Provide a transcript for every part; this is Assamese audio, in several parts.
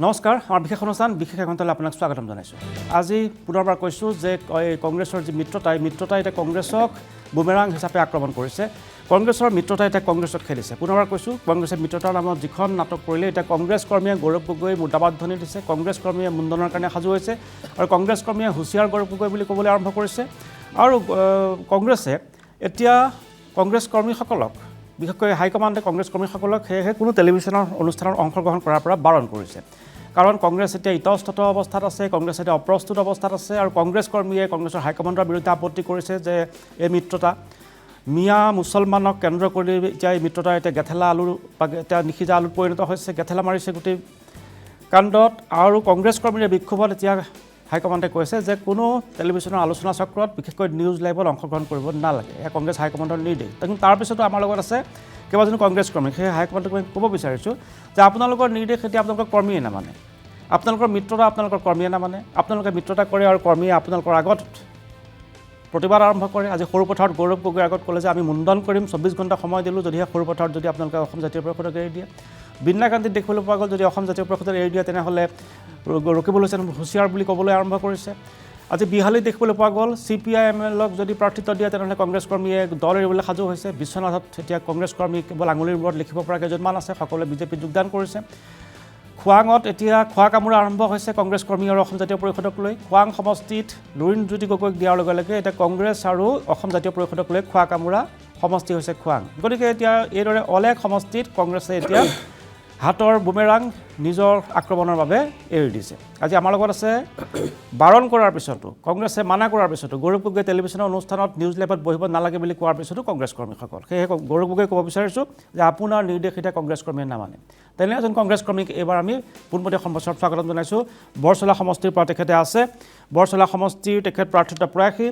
নমস্কাৰ আমাৰ বিশেষ অনুষ্ঠান বিশেষ এঘণ্টালৈ আপোনাক স্বাগতম জনাইছোঁ আজি পুনৰবাৰ কৈছোঁ যে কংগ্ৰেছৰ যি মিত্ৰতা এতিয়া কংগ্ৰেছক বুমেৰাং হিচাপে আক্ৰমণ কৰিছে কংগ্ৰেছৰ মিত্ৰতা এতিয়া কংগ্ৰেছক খেলিছে পুনৰবাৰ কৈছোঁ কংগ্ৰেছে মিত্ৰতাৰ নামত যিখন নাটক কৰিলে এতিয়া কংগ্ৰেছ কৰ্মীয়ে গৌৰৱ গগৈ মুৰ্দাবাদ ধ্বনি দিছে কংগ্ৰেছ কৰ্মীয়ে মুণ্ডনৰ কাৰণে সাজু হৈছে আৰু কংগ্ৰেছ কৰ্মীয়ে হুঁচিয়াৰ গৌৰৱ গগৈ বুলি ক'বলৈ আৰম্ভ কৰিছে আৰু কংগ্ৰেছে এতিয়া কংগ্ৰেছ কৰ্মীসকলক বিশেষকৈ হাইকমাণ্ডে কংগ্ৰেছ কৰ্মীসকলক সেয়েহে কোনো টেলিভিশ্যনৰ অনুষ্ঠানত অংশগ্ৰহণ কৰাৰ পৰা বাৰণ কৰিছে কাৰণ কংগ্ৰেছ এতিয়া ইতস্তত অৱস্থাত আছে কংগ্ৰেছ এতিয়া অপ্ৰস্তুত অৱস্থাত আছে আৰু কংগ্ৰেছ কৰ্মীয়ে কংগ্ৰেছৰ হাইকমাণ্ডৰ বিৰুদ্ধে আপত্তি কৰিছে যে এই মিত্ৰতা মিয়া মুছলমানক কেন্দ্ৰ কৰি এতিয়া এই মিত্ৰতা এতিয়া গেথেলা আলুৰ এতিয়া নিসিজা আলুত পৰিণত হৈছে গেথেলা মাৰিছে গোটেই কাণ্ডত আৰু কংগ্ৰেছ কৰ্মীৰ বিক্ষোভত এতিয়া হাইকমাণ্ডে কৈছে যে কোনো টেলিভিশ্যনৰ আলোচনা চক্ৰত বিশেষকৈ নিউজ লাইভত অংশগ্ৰহণ কৰিব নালাগে এয়া কংগ্ৰেছ হাইকমাণ্ডৰ নিৰ্দেশ কিন্তু তাৰপিছতো আমাৰ লগত আছে কেইবাজনো কংগ্ৰেছ কৰ্মী সেই হাইকমাণ্ডক মই ক'ব বিচাৰিছোঁ যে আপোনালোকৰ নিৰ্দেশ এতিয়া আপোনালোকৰ কৰ্মীয়ে নামানে আপোনালোকৰ মিত্ৰতা আপোনালোকৰ কৰ্মীয়ে নামানে আপোনালোকে মিত্ৰতা কৰে আৰু কৰ্মীয়ে আপোনালোকৰ আগত প্ৰতিবাদ আৰম্ভ কৰে আজি সৰুপথাৰত গৌৰৱ গগৈৰ আগত ক'লে যে আমি মুণ্ডন কৰিম 24 ঘণ্টা সময় দিলোঁ যদিহে সৰুপথাৰত যদি আপোনালোকে অসম জাতীয় পৰিষদক এৰি দিয়ে বিন্যা গান্ধীক দেখিবলৈ পোৱা গ'ল যদি অসম জাতীয় পৰিষদক এৰি দিয়ে তেনেহ'লে ৰকিবুল হুছেইন হুঁচিয়াৰ বুলি ক'বলৈ আৰম্ভ কৰিছে আজি বিহালীত দেখিবলৈ পোৱা গ'ল CPI-MLক যদি প্ৰাৰ্থিত্ব দিয়ে তেনেহ'লে কংগ্ৰেছ কৰ্মীয়ে দল এৰিবলৈ সাজু হৈছে বিশ্বনাথত এতিয়া কংগ্ৰেছ কৰ্মী কেৱল আঙুলিৰ ওপৰত লিখিব পৰা কেইজনমান আছে সকলোৱে বিজেপিত যোগদান কৰিছে খোৱাঙত এতিয়া খোৱা কামোৰা আৰম্ভ হৈছে কংগ্ৰেছ কৰ্মী আৰু অসম জাতীয় পৰিষদক লৈ খোৱাং সমষ্টিত লুৰিণজ্যোতি গগৈক দিয়াৰ লগে লগে এতিয়া কংগ্ৰেছ আৰু অসম জাতীয় পৰিষদক লৈ খোৱা কামোৰা সমষ্টি হৈছে খোৱাং গতিকে এতিয়া এইদৰে অলেখ সমষ্টিত কংগ্ৰেছে এতিয়া হাতৰ বুমেৰাং নিজৰ আক্ৰমণৰ বাবে এৰি দিছে আজি আমাৰ লগত আছে বাৰণ কৰাৰ পিছতো কংগ্ৰেছে মানা কৰাৰ পিছতো গৌৰৱ গগৈ টেলিভিশ্যনৰ অনুষ্ঠানত নিউজ লাইভত বহিব নালাগে বুলি কোৱাৰ পিছতো কংগ্ৰেছ কৰ্মীসকল সেয়েহে গৌৰৱ গগৈ ক'ব বিচাৰিছোঁ যে আপোনাৰ নিৰ্দেশ এতিয়া কংগ্ৰেছ কৰ্মীয়ে নামানে তেনে এজন কংগ্ৰেছ কৰ্মীক এইবাৰ আমি পোনপটীয়া সম্প্ৰচাৰত স্বাগতম জনাইছোঁ বৰচলা সমষ্টিৰ পৰা তেখেতে আছে বৰচলা সমষ্টিৰ তেখেত প্ৰাৰ্থিত্ব প্ৰয়াসী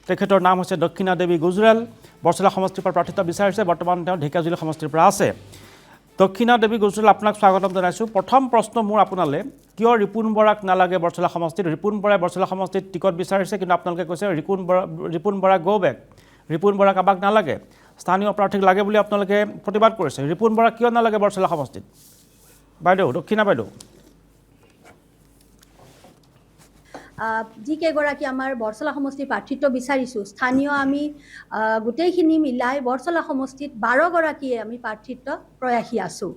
তেখেতৰ নাম হৈছে দক্ষিণা দেৱী গুজৰাল বৰচলা সমষ্টিৰ পৰা প্ৰাৰ্থিত্ব বিচাৰিছে বৰ্তমান তেওঁ ঢেকিয়াজুলি সমষ্টিৰ পৰা আছে দক্ষিণা দেৱী গুজৰাল আপোনাক স্বাগতম জনাইছোঁ প্ৰথম প্ৰশ্ন মোৰ আপোনালৈ কিয় ৰিপুণ বৰাক নালাগে বৰচলা সমষ্টিত ৰিপুণ বৰাই বৰচলা সমষ্টিত টিকট বিচাৰিছে কিন্তু আপোনালোকে কৈছে ৰিপুণ বৰা গো বেক ৰিপুণ বৰা কাবাক নালাগে স্থানীয় প্ৰাৰ্থীক লাগে বুলি আপোনালোকে প্ৰতিবাদ কৰিছে ৰিপুণ বৰা কিয় নালাগে বৰচলা সমষ্টিত বাইদেউ দক্ষিণা বাইদেউ যিকেইগৰাকী আমাৰ বৰচলা সমষ্টিৰ প্ৰাৰ্থিত্ব বিচাৰিছোঁ স্থানীয় আমি গোটেইখিনি মিলাই বৰচলা সমষ্টিত 12গৰাকীয়ে আমি প্ৰাৰ্থিত্ব প্ৰয়াসী আছোঁ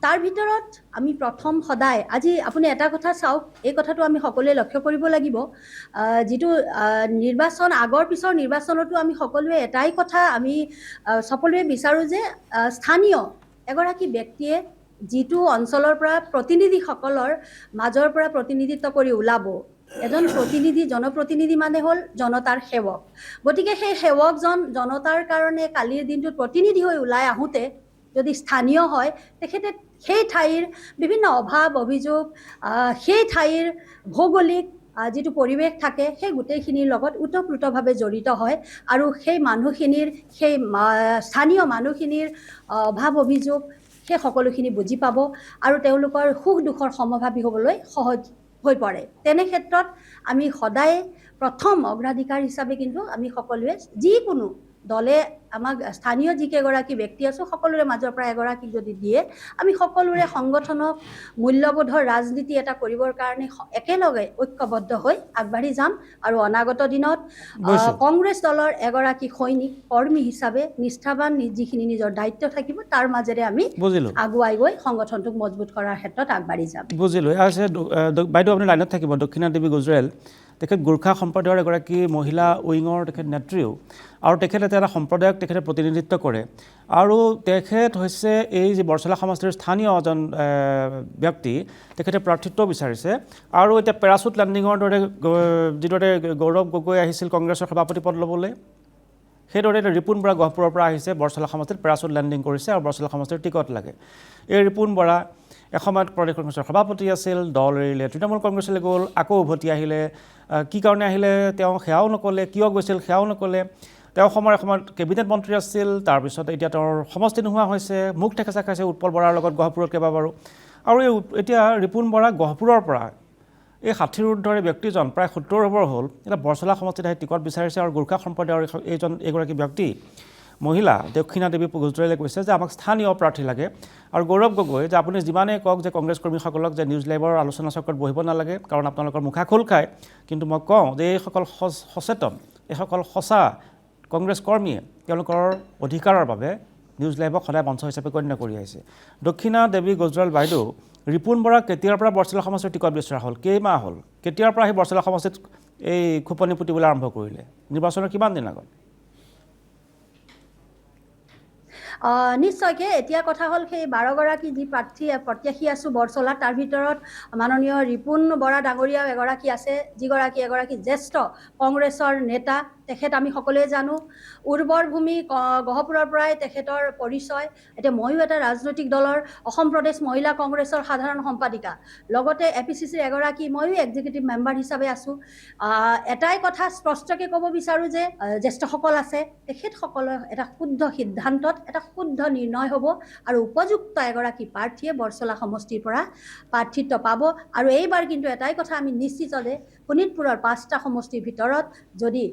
তাৰ ভিতৰত আমি প্ৰথম সদায় আজি আপুনি এটা কথা চাওক এই কথাটো আমি সকলোৱে লক্ষ্য কৰিব লাগিব যিটো নিৰ্বাচন আগৰ পিছৰ নিৰ্বাচনতো আমি সকলোৱে এটাই কথা আমি সকলোৱে বিচাৰোঁ যে স্থানীয় এগৰাকী ব্যক্তিয়ে যিটো অঞ্চলৰ পৰা প্ৰতিনিধিসকলৰ মাজৰ পৰা প্ৰতিনিধিত্ব কৰি ওলাব এজন প্ৰতিনিধি জনপ্ৰতিনিধি মানে হ'ল জনতাৰ সেৱক গতিকে সেই সেৱকজন জনতাৰ কাৰণে কালিৰ দিনটোত প্ৰতিনিধি হৈ ওলাই আহোঁতে যদি স্থানীয় হয় তেখেতে সেই ঠাইৰ বিভিন্ন অভাৱ অভিযোগ সেই ঠাইৰ ভৌগোলিক যিটো পৰিৱেশ থাকে সেই গোটেইখিনিৰ লগত ওতঃপ্ৰোতভাৱে জড়িত হয় আৰু সেই মানুহখিনিৰ সেই স্থানীয় মানুহখিনিৰ অভাৱ অভিযোগ সেই সকলোখিনি বুজি পাব আৰু তেওঁলোকৰ সুখ দুখৰ সমভাগী হ'বলৈ সহজ হৈ পৰে তেনে ক্ষেত্ৰত আমি সদায় প্ৰথম অগ্ৰাধিকাৰ হিচাপে কিন্তু আমি সকলোৱে যিকোনো দলে আমাক স্থানীয় যিকেইগৰাকী ব্যক্তি আছোঁ সকলোৰে মাজৰ পৰা এগৰাকীক যদি দিয়ে আমি সকলোৰে সংগঠনক মূল্যবোধৰ ৰাজনীতি এটা কৰিবৰ কাৰণে একেলগে ঐক্যবদ্ধ হৈ আগবাঢ়ি যাম আৰু অনাগত দিনত কংগ্ৰেছ দলৰ এগৰাকী সৈনিক কৰ্মী হিচাপে নিষ্ঠাবান যিখিনি নিজৰ দায়িত্ব থাকিব তাৰ মাজেৰে আমি আগুৱাই গৈ সংগঠনটোক মজবুত কৰাৰ ক্ষেত্ৰত আগবাঢ়ি যাম বুজিলোঁ বাইদেউ আপুনি লাইনত থাকিব দক্ষিণা দেৱী গুজৰাল তেখেত গোৰ্খা সম্প্ৰদায়ৰ এগৰাকী মহিলা উইঙৰ তেখেত নেত্ৰীও আৰু তেখেতে এটা সম্প্ৰদায়ক তেখেতে প্ৰতিনিধিত্ব কৰে আৰু তেখেত হৈছে এই যে বৰচলা সমষ্টিৰ স্থানীয় এজন ব্যক্তি তেখেতে প্ৰাৰ্থিত্ব বিচাৰিছে আৰু এতিয়া পেৰাচুট লেণ্ডিঙৰ দৰে যিদৰে গৌৰৱ গগৈ আহিছিল কংগ্ৰেছৰ সভাপতি পদ ল'বলৈ সেইদৰে ৰিপুণ বৰা গহপুৰৰ পৰা আহিছে বৰচলা সমষ্টিত পেৰাচুট লেণ্ডিং কৰিছে আৰু বৰচলা সমষ্টিৰ টিকট লাগে এই ৰিপুণ বৰা এসময়ত প্ৰদেশ কংগ্ৰেছৰ সভাপতি আছিল দল এৰিলে তৃণমূল কংগ্ৰেছলৈ গ'ল আকৌ উভতি আহিলে কি কাৰণে আহিলে তেওঁ সেয়াও নক'লে কিয় গৈছিল সেয়াও নক'লে তেওঁ সময়ত কেবিনেট মন্ত্ৰী আছিল তাৰপিছত এতিয়া তেওঁৰ সমষ্টি নোহোৱা হৈছে মুখ ঠেকেচা খাইছে উৎপল বৰাৰ লগত গহপুৰত কেইবাবাৰো আৰু এতিয়া ৰিপুণ বৰা গহপুৰৰ পৰা এই 60ৰ ঊৰ্ধৰে ব্যক্তিজন প্ৰায় 70 হ'ল এতিয়া বৰচলা সমষ্টিত আহি টিকট বিচাৰিছে আৰু গোৰ্খা সম্প্ৰদায়ৰ এগৰাকী ব্যক্তি মহিলা দক্ষিণা দেৱী গুজৰালে কৈছে যে আমাক স্থানীয় প্ৰাৰ্থী লাগে আৰু গৌৰৱ গগৈ যে আপুনি যিমানেই কওক যে কংগ্ৰেছ কৰ্মীসকলক যে নিউজ লাইভৰ আলোচনা চক্ৰত বহিব নালাগে কাৰণ আপোনালোকৰ মুখা খোল খায় কিন্তু মই কওঁ যে এইসকল সচেতন এইসকল সঁচা কংগ্ৰেছ কৰ্মীয়ে তেওঁলোকৰ অধিকাৰৰ বাবে নিউজ লাইভক সদায় মঞ্চ হিচাপে গণ্য কৰি আহিছে দক্ষিণা দেৱী গুজৰাল বাইদেউ ৰিপুণ বৰাক কেতিয়াৰ পৰা বৰচলা সমষ্টিৰ টিকট বিচৰা হ'ল কেইমাহ হ'ল কেতিয়াৰ পৰা সেই বৰচলা সমষ্টিত এই খোপনি পুতিবলৈ আৰম্ভ কৰিলে নিৰ্বাচনৰ কিমান দিন আগত নিশ্চয়কৈ এতিয়া কথা হ'ল সেই 12গৰাকী যি প্ৰত্যাশী আছোঁ বৰচলা তাৰ ভিতৰত মাননীয় ৰিপুণ বৰা ডাঙৰীয়াও এগৰাকী আছে এগৰাকী জ্যেষ্ঠ কংগ্ৰেছৰ নেতা তেখেত আমি সকলোৱে জানো উৰ্বৰ ভূমি গহপুৰৰ পৰাই তেখেতৰ পৰিচয় এতিয়া ময়ো এটা ৰাজনৈতিক দলৰ অসম প্ৰদেশ মহিলা কংগ্ৰেছৰ সাধাৰণ সম্পাদিকা লগতে APCCৰ এগৰাকী ময়ো এক্সিকিউটিভ মেম্বাৰ হিচাপে আছোঁ এটাই কথা স্পষ্টকৈ ক'ব বিচাৰোঁ যে জ্যেষ্ঠসকল আছে তেখেতসকলৰ এটা শুদ্ধ সিদ্ধান্তত এটা শুদ্ধ নিৰ্ণয় হ'ব আৰু উপযুক্ত এগৰাকী প্ৰাৰ্থীয়ে বৰচলা সমষ্টিৰ পৰা প্ৰাৰ্থিত্ব পাব আৰু এইবাৰ কিন্তু এটাই কথা আমি নিশ্চিত যে শোণিতপুৰৰ 5টা সমষ্টিৰ ভিতৰত যদি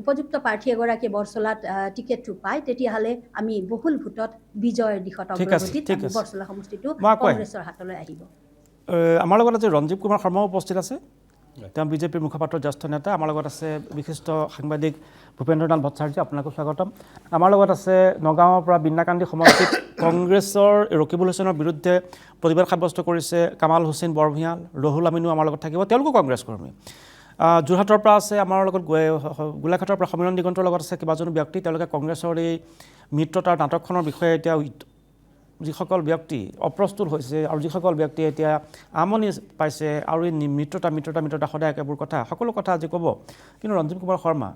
উপযুক্ত প্ৰাৰ্থী এগৰাকী বৰচলাত টিকেটটো পায় তেতিয়াহ'লে আমি বহুল ভোটত বিজয়ৰ দিশত অগ্ৰগতিত বৰচলা সমষ্টিটো কংগ্ৰেছৰ হাতলৈ আহিব আমাৰ লগত আজি ৰঞ্জীৱ কুমাৰ শৰ্মাও উপস্থিত আছে তেওঁ বিজেপিৰ মুখপাত্ৰ জ্যেষ্ঠ নেতা আমাৰ লগত আছে বিশিষ্ট সাংবাদিক ভূপেন্দ্ৰনাথ ভট্টাচাৰ্য আপোনাকো স্বাগতম আমাৰ লগত আছে নগাঁৱৰ পৰা বিন্নাকান্দি সমষ্টিত কংগ্ৰেছৰ ৰকিবুল হুছেইনৰ বিৰুদ্ধে প্ৰতিবাদ সাব্যস্ত কৰিছে কামাল হুছেইন বৰভূঞাল ৰহুল আমিনো আমাৰ লগত থাকিব তেওঁলোকো কংগ্ৰেছ কৰ্মী যোৰহাটৰ পৰা আছে আমাৰ লগত গোলাঘাটৰ পৰা সমীৰণ দিগন্তৰ লগত আছে কেইবাজনো ব্যক্তি তেওঁলোকে কংগ্ৰেছৰ এই মিত্ৰতাৰ নাটকখনৰ বিষয়ে এতিয়া যিসকল ব্যক্তি অপ্ৰস্তুত হৈছে আৰু যিসকল ব্যক্তি এতিয়া আমনি পাইছে আৰু এই মিত্ৰতা সদায় একেবোৰ কথা সকলো কথা আজি ক'ব কিন্তু ৰঞ্জীৱ কুমাৰ শৰ্মা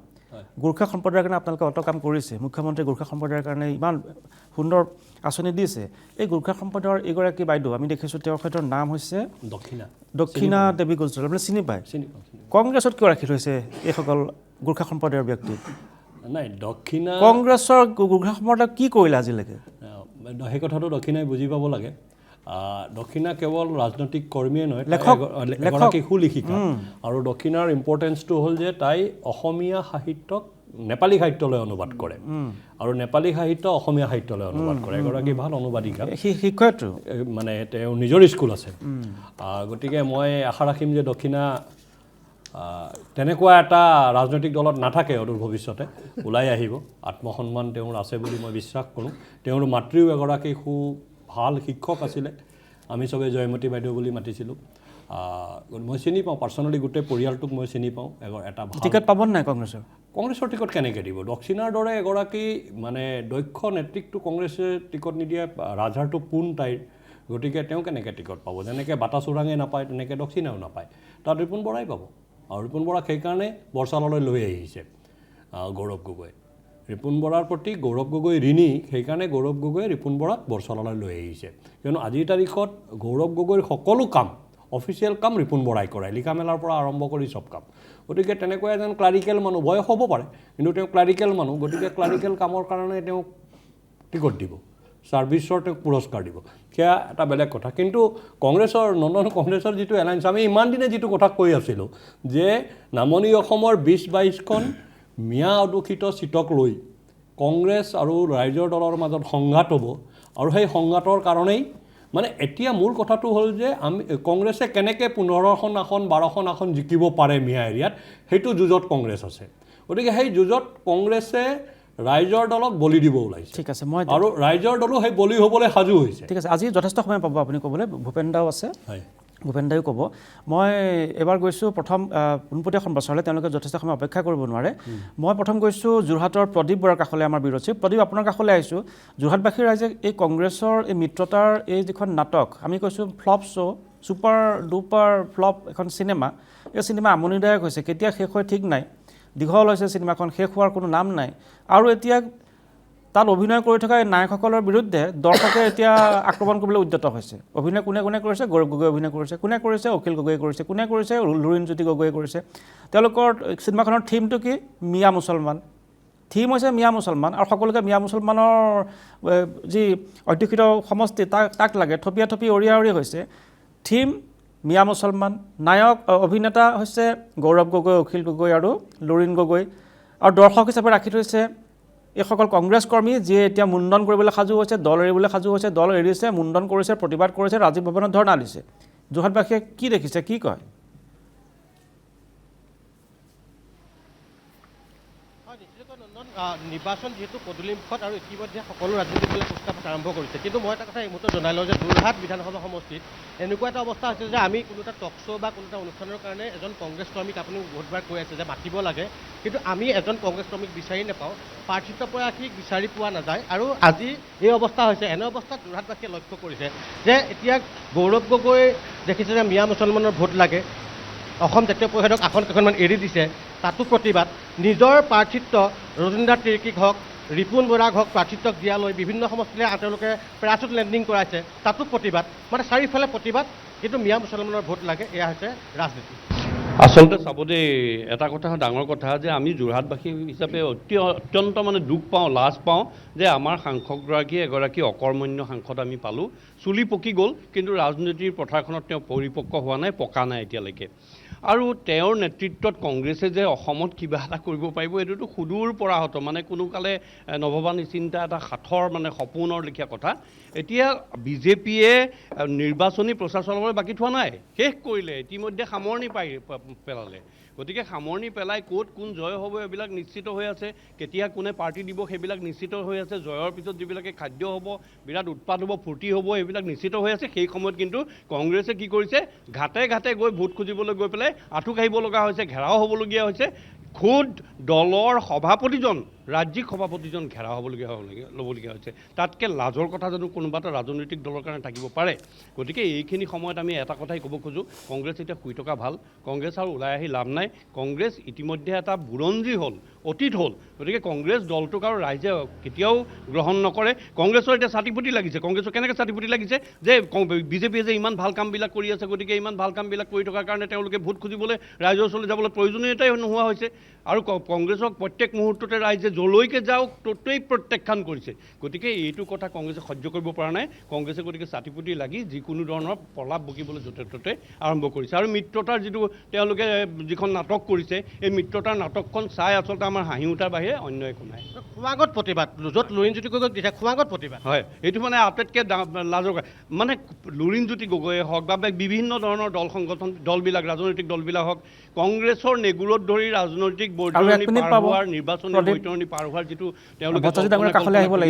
গোৰ্খা সম্প্ৰদায়ৰ কাৰণে আপোনালোকে অত কাম কৰিছে মুখ্যমন্ত্ৰী গোৰ্খা সম্প্ৰদায়ৰ কাৰণে ইমান সুন্দৰ আঁচনি দিছে এই গোৰ্খা সম্প্ৰদায়ৰ এগৰাকী বাইদেউ আমি দেখিছোঁ তেওঁৰ সৈতে নাম হৈছে দক্ষিণা দেৱী গুজৰাল আপুনি চিনি পায় কংগ্ৰেছত কিয় ৰাখি থৈছে এইসকল গোৰ্খা সম্প্ৰদায়ৰ ব্যক্তি নাই দক্ষিণা কংগ্ৰেছৰ গোৰ্খা সম্প্ৰদায় কি কৰিলে আজিলৈকে সেই কথাটো দক্ষিণাই বুজি পাব লাগে দক্ষিণা কেৱল ৰাজনৈতিক কৰ্মীয়ে নহয় এগৰাকী সুলিখিকা আৰু দক্ষিণাৰ ইম্পৰ্টেঞ্চটো হ'ল যে তাই অসমীয়া সাহিত্যক নেপালী সাহিত্যলৈ অনুবাদ কৰে আৰু নেপালী সাহিত্য অসমীয়া সাহিত্যলৈ অনুবাদ কৰে এগৰাকী ভাল অনুবাদিকা শিক্ষয়িত্ৰী মানে তেওঁৰ নিজৰ স্কুল আছে গতিকে মই আশা ৰাখিম যে দক্ষিণা তেনেকুৱা এটা ৰাজনৈতিক দলত নাথাকে অদূৰ ভৱিষ্যতে ওলাই আহিব আত্মসন্মান তেওঁৰ আছে বুলি মই বিশ্বাস কৰোঁ তেওঁৰ মাতৃও এগৰাকী ভাল শিক্ষক আছিলে আমি চবে জয়মতী বাইদেউ বুলি মাতিছিলোঁ মই চিনি পাওঁ পাৰ্চনেলি গোটেই পৰিয়ালটোক মই চিনি পাওঁ এটা টিকট পাব নাই কংগ্ৰেছৰ টিকট কেনেকৈ দিব দক্ষিণাৰ দৰে এগৰাকী মানে দক্ষ নেতৃত্বটো কংগ্ৰেছে টিকট নিদিয়ে ৰাজহাৰটো পোন তাইৰ গতিকে তেওঁ কেনেকৈ টিকট পাব যেনেকৈ বাটা চোৰাঙে নাপায় তেনেকৈ দক্ষিণাও নাপায় তাত ৰিপুণ বৰাই পাব আৰু ৰিপুণ বৰাক সেইকাৰণে বৰচলালৈ লৈ আহিছে গৌৰৱ গগৈ ৰিপুণ বৰাৰ প্ৰতি গৌৰৱ গগৈ ঋণী সেইকাৰণে গৌৰৱ গগৈয়ে ৰিপুণ বৰাক বৰচলালৈ লৈ আহিছে কিয়নো আজিৰ তাৰিখত গৌৰৱ গগৈৰ সকলো কাম অফিচিয়েল কাম ৰিপুণ বৰাই কৰে লিখা মেলাৰ পৰা আৰম্ভ কৰি চব কাম গতিকে তেনেকুৱা এজন ক্লাৰিকেল মানুহ বয়স হ'ব পাৰে কিন্তু তেওঁ ক্লাৰিকেল মানুহ গতিকে ক্লাৰিকেল কামৰ কাৰণে তেওঁক টিকট দিব ছাৰ্ভিচৰ তেওঁক পুৰস্কাৰ দিব সেয়া এটা বেলেগ কথা কিন্তু কংগ্ৰেছৰ যিটো এলায়েন্স আমি ইমান দিনে যিটো কথা কৈ আছিলোঁ যে নামনি অসমৰ 20-22খন মিয়া অদূষিত চিটক লৈ কংগ্ৰেছ আৰু ৰাইজৰ দলৰ মাজত সংঘাত হ'ব আৰু সেই সংঘাতৰ কাৰণেই মানে এতিয়া মূল কথাটো হ'ল যে আমি কংগ্ৰেছে কেনেকৈ 15খন আসন 12খন আসন জিকিব পাৰে মিয়া এৰিয়াত সেইটো যুঁজত কংগ্ৰেছ আছে গতিকে সেই যুঁজত কংগ্ৰেছে ৰাইজৰ দলক বলি দিব ওলাইছে ঠিক আছে মই আৰু ৰাইজৰ দলো সেই বলি হ'বলৈ সাজু হৈছে ঠিক আছে আজি যথেষ্ট সময় পাব আপুনি ক'বলৈ ভূপেন্দ্ৰও আছে হয় ভূপেন্দ্ৰও ক'ব মই এবাৰ গৈছোঁ প্ৰথম পোনপটীয়াখন বছৰলৈ তেওঁলোকে যথেষ্ট সময় অপেক্ষা কৰিব নোৱাৰে মই প্ৰথম গৈছোঁ যোৰহাটৰ প্ৰদীপ বৰাৰ কাষলৈ আমাৰ বিৰোধী প্ৰদীপ আপোনাৰ কাষলৈ আহিছোঁ যোৰহাটবাসী ৰাইজে এই কংগ্ৰেছৰ এই মিত্ৰতাৰ এই যিখন নাটক আমি কৈছোঁ flop show' super duper flop এখন চিনেমা এই চিনেমা আমনিদায়ক হৈছে কেতিয়া শেষ হয় ঠিক নাই দীঘল হৈছে চিনেমাখন শেষ হোৱাৰ কোনো নাম নাই আৰু এতিয়া তাত অভিনয় কৰি থকা এই নায়কসকলৰ বিৰুদ্ধে দৰ্শকে এতিয়া আক্ৰমণ কৰিবলৈ উদ্যত হৈছে অভিনয় কোনে কৰিছে গৌৰৱ গগৈ অভিনয় কৰিছে কোনে কৰিছে অখিল গগৈ কৰিছে কোনে কৰিছে লুৰিণজ্যোতি গগৈয়ে কৰিছে তেওঁলোকৰ চিনেমাখনৰ থিমটো কি মিয়া মুছলমান থিম হৈছে মিয়া মুছলমান আৰু সকলোকে মিয়া মুছলমানৰ যি অধ্যুষিত সমষ্টি তাক লাগে থপিয়া অৰিয়া হৈছে থিম মিয়া মুছলমান নায়ক অভিনেতা হৈছে গৌৰৱ গগৈ অখিল গগৈ আৰু লুৰিণ গগৈ আৰু দৰ্শক হিচাপে ৰাখি থৈছে এইসকল কংগ্ৰেছ কৰ্মী যিয়ে এতিয়া মুণ্ডন কৰিবলৈ সাজু হৈছে, দল এৰিবলৈ সাজু হৈছে, দল এৰিছে, মুণ্ডন কৰিছে, প্ৰতিবাদ কৰিছে, ৰাজীৱ ভৱনত ধৰ্ণা দিছে। যোৰহাটবাসীয়ে কি দেখিছে, কি কয়? নিৰ্বাচন যিহেতু পদূলিমুখত আৰু ইতিমধ্যে সকলো ৰাজনৈতিক দলে প্ৰস্তাৱ আৰম্ভ কৰিছে, কিন্তু মই এটা কথা এই মুহূৰ্তত জনাই লওঁ যে যোৰহাট বিধানসভা সমষ্টিত এনেকুৱা এটা অৱস্থা হৈছে যে আমি কোনো এটা টক শ্ব' বা কোনো এটা অনুষ্ঠানৰ কাৰণে এজন কংগ্ৰেছ কৰ্মীক আপুনি বহুতবাৰ কৈ আছে যে মাতিব লাগে, কিন্তু আমি এজন কংগ্ৰেছ কৰ্মীক বিচাৰি নাপাওঁ, প্ৰাৰ্থিত্ব প্ৰয়াসীক বিচাৰি পোৱা নাযায়। আৰু আজি এই অৱস্থা হৈছে, এনে অৱস্থাত যোৰহাটবাসীয়ে লক্ষ্য কৰিছে যে এতিয়া গৌৰৱ গগৈ দেখিছে যে মিয়া মুছলমানৰ ভোট লাগে, অসম জাতীয় পৰিষদক আসন কেইখনমান এৰি দিছে, তাতো প্ৰতিবাদ। নিজৰ প্ৰাৰ্থিত্ব ৰজনীন্দ্ৰ তিৰ্কীক হওক, ৰিপুণ বৰাক হওক প্ৰাৰ্থিত্বক দিয়ালৈ বিভিন্ন সমষ্টিলৈ তেওঁলোকে পেৰাচুট লেণ্ডিং কৰাইছে, তাতো প্ৰতিবাদ। মানে চাৰিওফালে প্ৰতিবাদ, কিন্তু মিয়া মুছলমানৰ ভোট লাগে, এয়া হৈছে ৰাজনীতি। আচলতে চাব দেই, এটা কথা ডাঙৰ কথা যে আমি যোৰহাটবাসী হিচাপে অত্যন্ত মানে দুখ পাওঁ, লাজ পাওঁ যে আমাৰ সাংসদগৰাকীয়ে এগৰাকী অকৰ্মণ্য সাংসদ আমি পালোঁ। চুলি পকি গ'ল, কিন্তু ৰাজনীতিৰ পথাৰখনত তেওঁ পৰিপক্ক হোৱা নাই, পকা নাই এতিয়ালৈকে। আৰু তেওঁৰ নেতৃত্বত কংগ্ৰেছে যে অসমত কিবা এটা কৰিব পাৰিব, এইটোতো সুদূৰ পৰাহত, মানে কোনোকালে নভবা নিচিন্তা এটা সাঁথৰ মানে সপোনৰ লেখীয়া কথা। এতিয়া বিজেপিয়ে নিৰ্বাচনী প্ৰচাৰ চলাবলৈ বাকী থোৱা নাই, শেষ কৰিলে, ইতিমধ্যে সামৰণি পেলালে। গতিকে সামৰণি পেলাই ক'ত কোন জয় হ'ব এইবিলাক নিশ্চিত হৈ আছে, কেতিয়া কোনে পাৰ্টি দিব সেইবিলাক নিশ্চিত হৈ আছে, জয়ৰ পিছত যিবিলাকে খাদ্য হ'ব, বিৰাট উৎপাত হ'ব, ফূৰ্তি হ'ব, এইবিলাক নিশ্চিত হৈ আছে। সেই সময়ত কিন্তু কংগ্ৰেছে কি কৰিছে, ঘাটে ঘাটে গৈ ভোট খুজিবলৈ গৈ পেলাই আঁঠু কাঢ়িব লগা হৈছে, ঘেৰাও হ'বলগীয়া হৈছে। খোদ দলৰ সভাপতিজন, ৰাজ্যিক সভাপতিজন ঘেৰা ল'বলগীয়া হৈছে। তাতকৈ লাজৰ কথা জানো কোনোবা এটা ৰাজনৈতিক দলৰ কাৰণে থাকিব পাৰে? গতিকে এইখিনি সময়ত আমি এটা কথাই ক'ব খোজোঁ, কংগ্ৰেছ এতিয়া শুই থকা ভাল, কংগ্ৰেছ আৰু ওলাই আহি লাভ নাই। কংগ্ৰেছ ইতিমধ্যে এটা বুৰঞ্জী হ'ল, অতীত হ'ল। গতিকে কংগ্ৰেছ দলটোক আৰু ৰাইজে কেতিয়াও গ্ৰহণ নকৰে। কংগ্ৰেছৰ এতিয়া চাটিপুটি লাগিছে, কংগ্ৰেছৰ কেনেকৈ চাটিপুটি লাগিছে যে বিজেপিয়ে যে ইমান ভাল কামবিলাক কৰি আছে, গতিকে ইমান ভাল কামবিলাক কৰি থকাৰ কাৰণে তেওঁলোকে ভোট খুজিবলৈ ৰাইজৰ ওচৰলৈ যাবলৈ প্ৰয়োজনীয়তাই নোহোৱা হৈছে। আৰু কংগ্ৰেছক প্ৰত্যেক মুহূৰ্ততে ৰাইজে যলৈকে যাওক ত'তেই প্ৰত্যাখ্যান কৰিছে। গতিকে এইটো কথা কংগ্ৰেছে সহ্য কৰিব পৰা নাই। কংগ্ৰেছে গতিকে চাটিপুটি লাগি যিকোনো ধৰণৰ প্ৰলাপ বকিবলৈ য'তে ত'তে আৰম্ভ কৰিছে। আৰু মিত্ৰতাৰ যিটো তেওঁলোকে যিখন নাটক কৰিছে, এই মিত্ৰতাৰ নাটকখন চাই আচলতে আমাৰ হাঁহি উঠাৰ বাহিৰে অন্য একো নাই। খোৱাগত প্ৰতিবাদ, য'ত লুৰিণজ্যোতি গগৈক দিছে খোৱাগত প্ৰতিবাদ। হয়, এইটো মানে আটাইতকৈ লাজৰ কথা। মানে লুৰিণজ্যোতি গগৈয়ে হওক বা বিভিন্ন ধৰণৰ দল সংগঠন দলবিলাক, ৰাজনৈতিক দলবিলাক হওক, কংগ্ৰেছৰ নেগুৰত ধৰি ৰাজনৈতিক বৈতৰণি পাৰ হোৱাৰ, নিৰ্বাচনী বৈতৰণি পাৰ হোৱাৰ যিটো তেওঁলোকে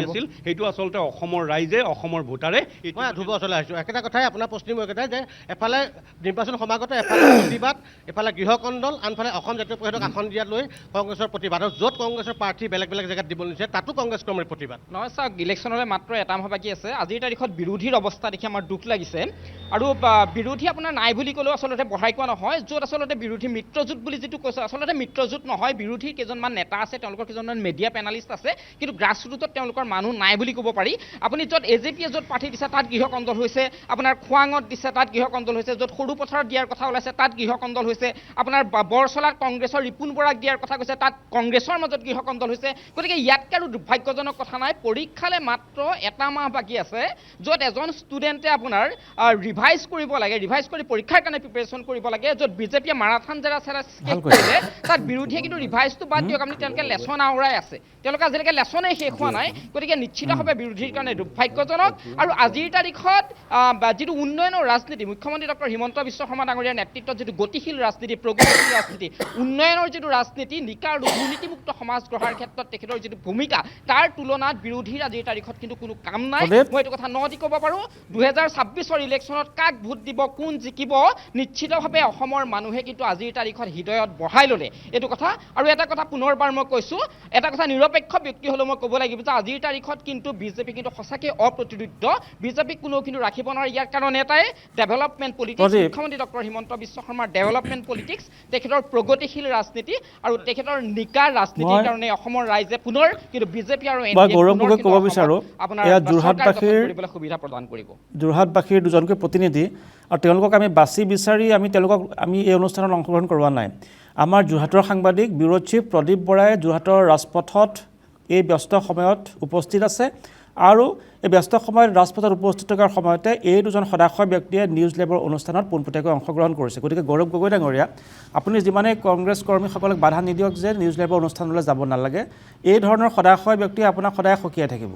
আছিল, সেইটো আচলতে অসমৰ ৰাইজে, অসমৰ ভোটাৰে। মই ধ্ৰুৱ ওচৰলৈ আহিছোঁ, একেটা কথাই আপোনাৰ প্ৰশ্ন মোৰ একেটাই যে এফালে নিৰ্বাচন সমাগত, এফালে প্ৰতিবাদ, এফালে গৃহকন্দল, আনফালে অসম জাতীয় পৰিষদক আসন দিয়াত লৈ কংগ্ৰেছৰ প্ৰতিবাদ। আৰু য'ত কংগ্ৰেছৰ প্ৰাৰ্থী বেলেগ বেলেগ জেগাত দিব নিছে, তাতো কংগ্ৰেছ কৰ্মীৰ প্ৰতিবাদ। নহয় চাওক, ইলেকশ্যনলৈ মাত্ৰ এটা মাহ বাকী আছে। আজিৰ তাৰিখত বিৰোধীৰ অৱস্থা দেখি আমাৰ দুখ লাগিছে। আৰু বিৰোধী আপোনাৰ নাই বুলি ক'লেও আচলতে বঢ়াই কোৱা নহয়। য'ত আচলতে বিৰোধী মিত্ৰজোঁট বুলি যিটো কৈছে, আচলতে মিত্ৰজোঁট নহয়, বিৰোধী কেইজনমান নেতা আছে, তেওঁলোকৰ কেইজনমান মিডিয়া পেনালিষ্ট আছে, কিন্তু গ্ৰাছৰুটত তেওঁলোকৰ মানুহ নাই বুলি ক'ব পাৰি। আপুনি য'ত এজেপিয়ে য'ত প্ৰাৰ্থী দিছে তাত গৃহকন্দল হৈছে, আপোনাৰ খোৱাঙত দিছে তাত গৃহকন্দল হৈছে, য'ত সৰু পথাৰত দিয়াৰ কথা ওলাইছে তাত গৃহকন্দল হৈছে, আপোনাৰ বৰচলাত কংগ্ৰেছৰ ৰিপুণ বৰাক দিয়াৰ কথা কৈছে তাত কংগ্ৰেছৰ মাজত গৃহকন্দল হৈছে। গতিকে ইয়াতকৈ আৰু দুৰ্ভাগ্যজনক কথা নাই। পৰীক্ষালৈ মাত্ৰ এটা মাহ বাকী আছে, য'ত এজন ষ্টুডেণ্টে আপোনাৰ ৰিভাইজ কৰিব লাগে, ৰিভাইজ কৰি পৰীক্ষাৰ কাৰণে প্ৰিপেৰেশ্যন কৰিব লাগে, য'ত বিজেপিয়ে মাৰাথান জেগা কৰিলে তাত বিৰোধীয়ে কিন্তু ৰিভাইজটো বাদ দিয়ক, আপুনি তেওঁলোকে লেচন আওৰাই আছে, তেওঁলোকে আজিলৈকে লেচনেই শেষ হোৱা নাই। গতিকে নিশ্চিতভাৱে বিৰোধীৰ কাৰণে দুৰ্ভাগ্যজনক। আৰু আজিৰ তাৰিখত যিটো উন্নয়নৰ ৰাজনীতি, মুখ্যমন্ত্ৰী ডক্টৰ হিমন্ত বিশ্ব শৰ্মা ডাঙৰীয়াৰ নেতৃত্বত যিটো গতিশীল ৰাজনীতি, প্ৰগতিশীল ৰাজনীতি, উন্নয়নৰ যিটো ৰাজনীতি, নিকা আৰু দুৰ্নীতিমুক্ত সমাজ গঢ়াৰ ক্ষেত্ৰত তেখেতৰ যিটো ভূমিকা, তাৰ তুলনাত বিৰোধীৰ আজিৰ তাৰিখত কিন্তু কোনো কাম নাই। মই এইটো কথা নদি ক'ব পাৰোঁ, 2026ৰ ইলেকশ্যনত কাক ভোট দিব, কোন জিকিব, নিশ্চিতভাৱে অসমৰ মানুহে কিন্তু আজিৰ তাৰিখত হৃদয়ত বহাই ল'লে এইটো কথা। আৰু এটা কথা পুনৰবাৰ মই কৈছোঁ, এটা কথা নিৰপেক্ষ ব্যক্তি হ'লেও মই ক'ব লাগিব যে আজিৰ তাৰিখত কিন্তু বিজেপি কিন্তু সঁচাকৈ অপ্ৰতিৰোধ্য। বিজেপিক কোনেও কিন্তু ৰাখিব নোৱাৰে। ইয়াৰ কাৰণ এটাই, ডেভেলপমেণ্ট পলিটিক্স, মুখ্যমন্ত্ৰী ডক্টৰ হিমন্ত বিশ্ব শৰ্মাৰ ডেভেলপমেণ্ট পলিটিক্স, তেখেতৰ প্ৰগতিশীল ৰাজনীতি আৰু তেখেতৰ নিকা ৰাজনীতিৰ কাৰণে অসমৰ ৰাইজে পুনৰ কিন্তু বিজেপি আৰু ক'ব বিচাৰোঁ, সুবিধা প্ৰদান কৰিব। যোৰহাটবাসীৰ দুজনকৈ প্ৰতিনিধি, আৰু তেওঁলোকক আমি বাছি বিচাৰি আমি এই অনুষ্ঠানত অংশগ্ৰহণ কৰোৱা নাই। আমাৰ যোৰহাটৰ সাংবাদিক ব্যুৰ' চিফ প্ৰদীপ বৰাই যোৰহাটৰ ৰাজপথত এই ব্যস্ত সময়ত উপস্থিত আছে আৰু এই ব্যস্ত সময়ত ৰাজপথত উপস্থিত থকাৰ সময়তে এই দুজন সদাশয় ব্যক্তিয়ে নিউজ লেবৰ অনুষ্ঠানত পোনপটীয়াকৈ অংশগ্ৰহণ কৰিছে। গতিকে গৌৰৱ গগৈ ডাঙৰীয়া, আপুনি যিমানেই কংগ্ৰেছ কৰ্মীসকলক বাধা নিদিয়ক যে নিউজ লেবৰ অনুষ্ঠানলৈ যাব নালাগে, এই ধৰণৰ সদাশয় ব্যক্তিয়ে আপোনাক সদায় সকীয়াই থাকিব।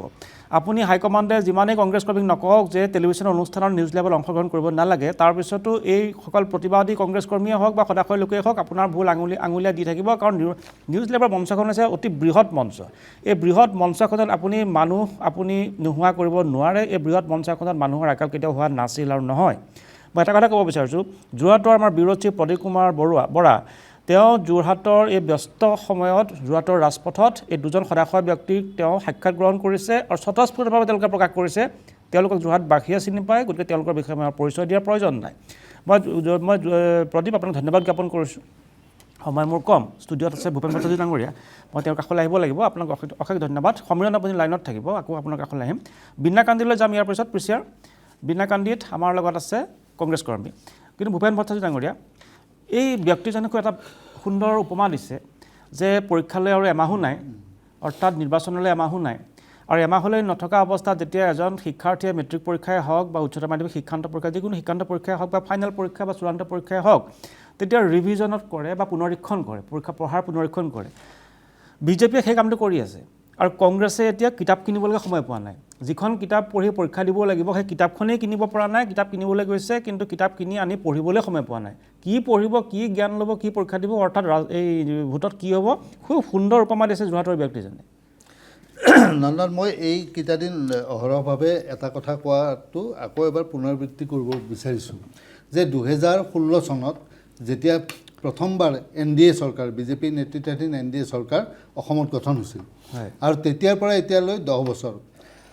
আপুনি হাইকমাণ্ডে যিমানেই কংগ্ৰেছ কৰ্মীক নকওক যে টেলিভিশ্যনৰ অনুষ্ঠানত নিউজ লেবত অংশগ্ৰহণ কৰিব নালাগে, তাৰপিছতো এইসকল প্ৰতিবাদী কংগ্ৰেছ কৰ্মীয়ে হওক বা সদাশয় লোকেই হওক আপোনাৰ ভুল আঙুলীয়া দি থাকিব। কাৰণ নিউজ লেবৰ মঞ্চখন হৈছে অতি বৃহৎ মঞ্চ। এই বৃহৎ মঞ্চখনত আপুনি নোহোৱা কৰিব নোৱাৰে। এই বৃহৎ মঞ্চখনত মানুহৰ আকাল কেতিয়াও হোৱা নাছিল আৰু নহয়। মই এটা কথা ক'ব বিচাৰিছোঁ, যোৰহাটৰ আমাৰ ব্যুৰ' চিফ প্ৰদীপ কুমাৰ বৰা তেওঁ যোৰহাটৰ এই ব্যস্ত সময়ত যোৰহাটৰ ৰাজপথত এই দুজন সদাশয় ব্যক্তিক তেওঁ সাক্ষাৎ গ্ৰহণ কৰিছে আৰু স্বতঃস্ফূৰ্তভাৱে তেওঁলোকে প্ৰকাশ কৰিছে তেওঁলোকক যোৰহাটবাসীয়ে চিনি পায়, গতিকে তেওঁলোকৰ বিষয়ে মই পৰিচয় দিয়াৰ প্ৰয়োজন নাই। মই প্ৰদীপ আপোনাক ধন্যবাদ জ্ঞাপন কৰিছোঁ। সময় মোৰ কম, ষ্টুডিঅ'ত আছে ভূপেন ভট্টাচাৰ্য ডাঙৰীয়া, মই তেওঁৰ কাষলৈ আহিব লাগিব। আপোনাক অশেষ ধন্যবাদ। সমীৰণ আপুনি লাইনত থাকিব, আকৌ আপোনাৰ কাষলৈ আহিম। বিনাকান্দিলৈ যাম ইয়াৰ পিছত পিছিয়াৰ। বিনাকান্দিত আমাৰ লগত আছে কংগ্ৰেছ কৰ্মী। কিন্তু ভূপেন ভট্টাচাৰ্য ডাঙৰীয়া, এই ব্যক্তিজনকো এটা সুন্দৰ উপমা দিছে যে পৰীক্ষালৈ আৰু এমাহো নাই, অৰ্থাৎ নিৰ্বাচনলৈ এমাহো নাই। আৰু এমাহলৈ নথকা অৱস্থাত যেতিয়া এজন শিক্ষাৰ্থীয়ে মেট্ৰিক পৰীক্ষাই হওক বা উচ্চতৰ মাধ্যমিক শিক্ষান্ত পৰীক্ষা, যিকোনো শিক্ষান্ত পৰীক্ষাই হওক বা ফাইনেল পৰীক্ষা বা চূড়ান্ত পৰীক্ষাই হওক, তেতিয়া ৰিভিজনত কৰে বা পুনৰীক্ষণ কৰে, পঢ়াৰ পুনৰীক্ষণ কৰে। বিজেপিয়ে সেই কামটো কৰি আছে। আৰু কংগ্ৰেছে এতিয়া কিতাপ কিনিবলৈ সময় পোৱা নাই। যিখন কিতাপ পঢ়ি পৰীক্ষা দিব লাগিব সেই কিতাপখনেই কিনিব পৰা নাই। কিতাপ কিনিবলৈ গৈছে, কিন্তু কিতাপ কিনি আনি পঢ়িবলৈ সময় পোৱা নাই। কি পঢ়িব, কি জ্ঞান ল'ব, কি পৰীক্ষা দিব, অৰ্থাৎ এই ভোটত কি হ'ব, খুব সুন্দৰ উপমা দিছে যোৰহাটৰ ব্যক্তিজনে। নন্দন, মই এইকেইটা দিন অহৰহভাৱে এটা কথা কোৱাটো আকৌ এবাৰ পুনৰাবৃত্তি কৰিব বিচাৰিছোঁ যে 2016 চনত যেতিয়া প্ৰথমবাৰ NDA চৰকাৰ, বিজেপি নেতৃত্বাধীন NDA চৰকাৰ অসমত গঠন হৈছিল, আৰু তেতিয়াৰ পৰা এতিয়ালৈ 10 বছৰ,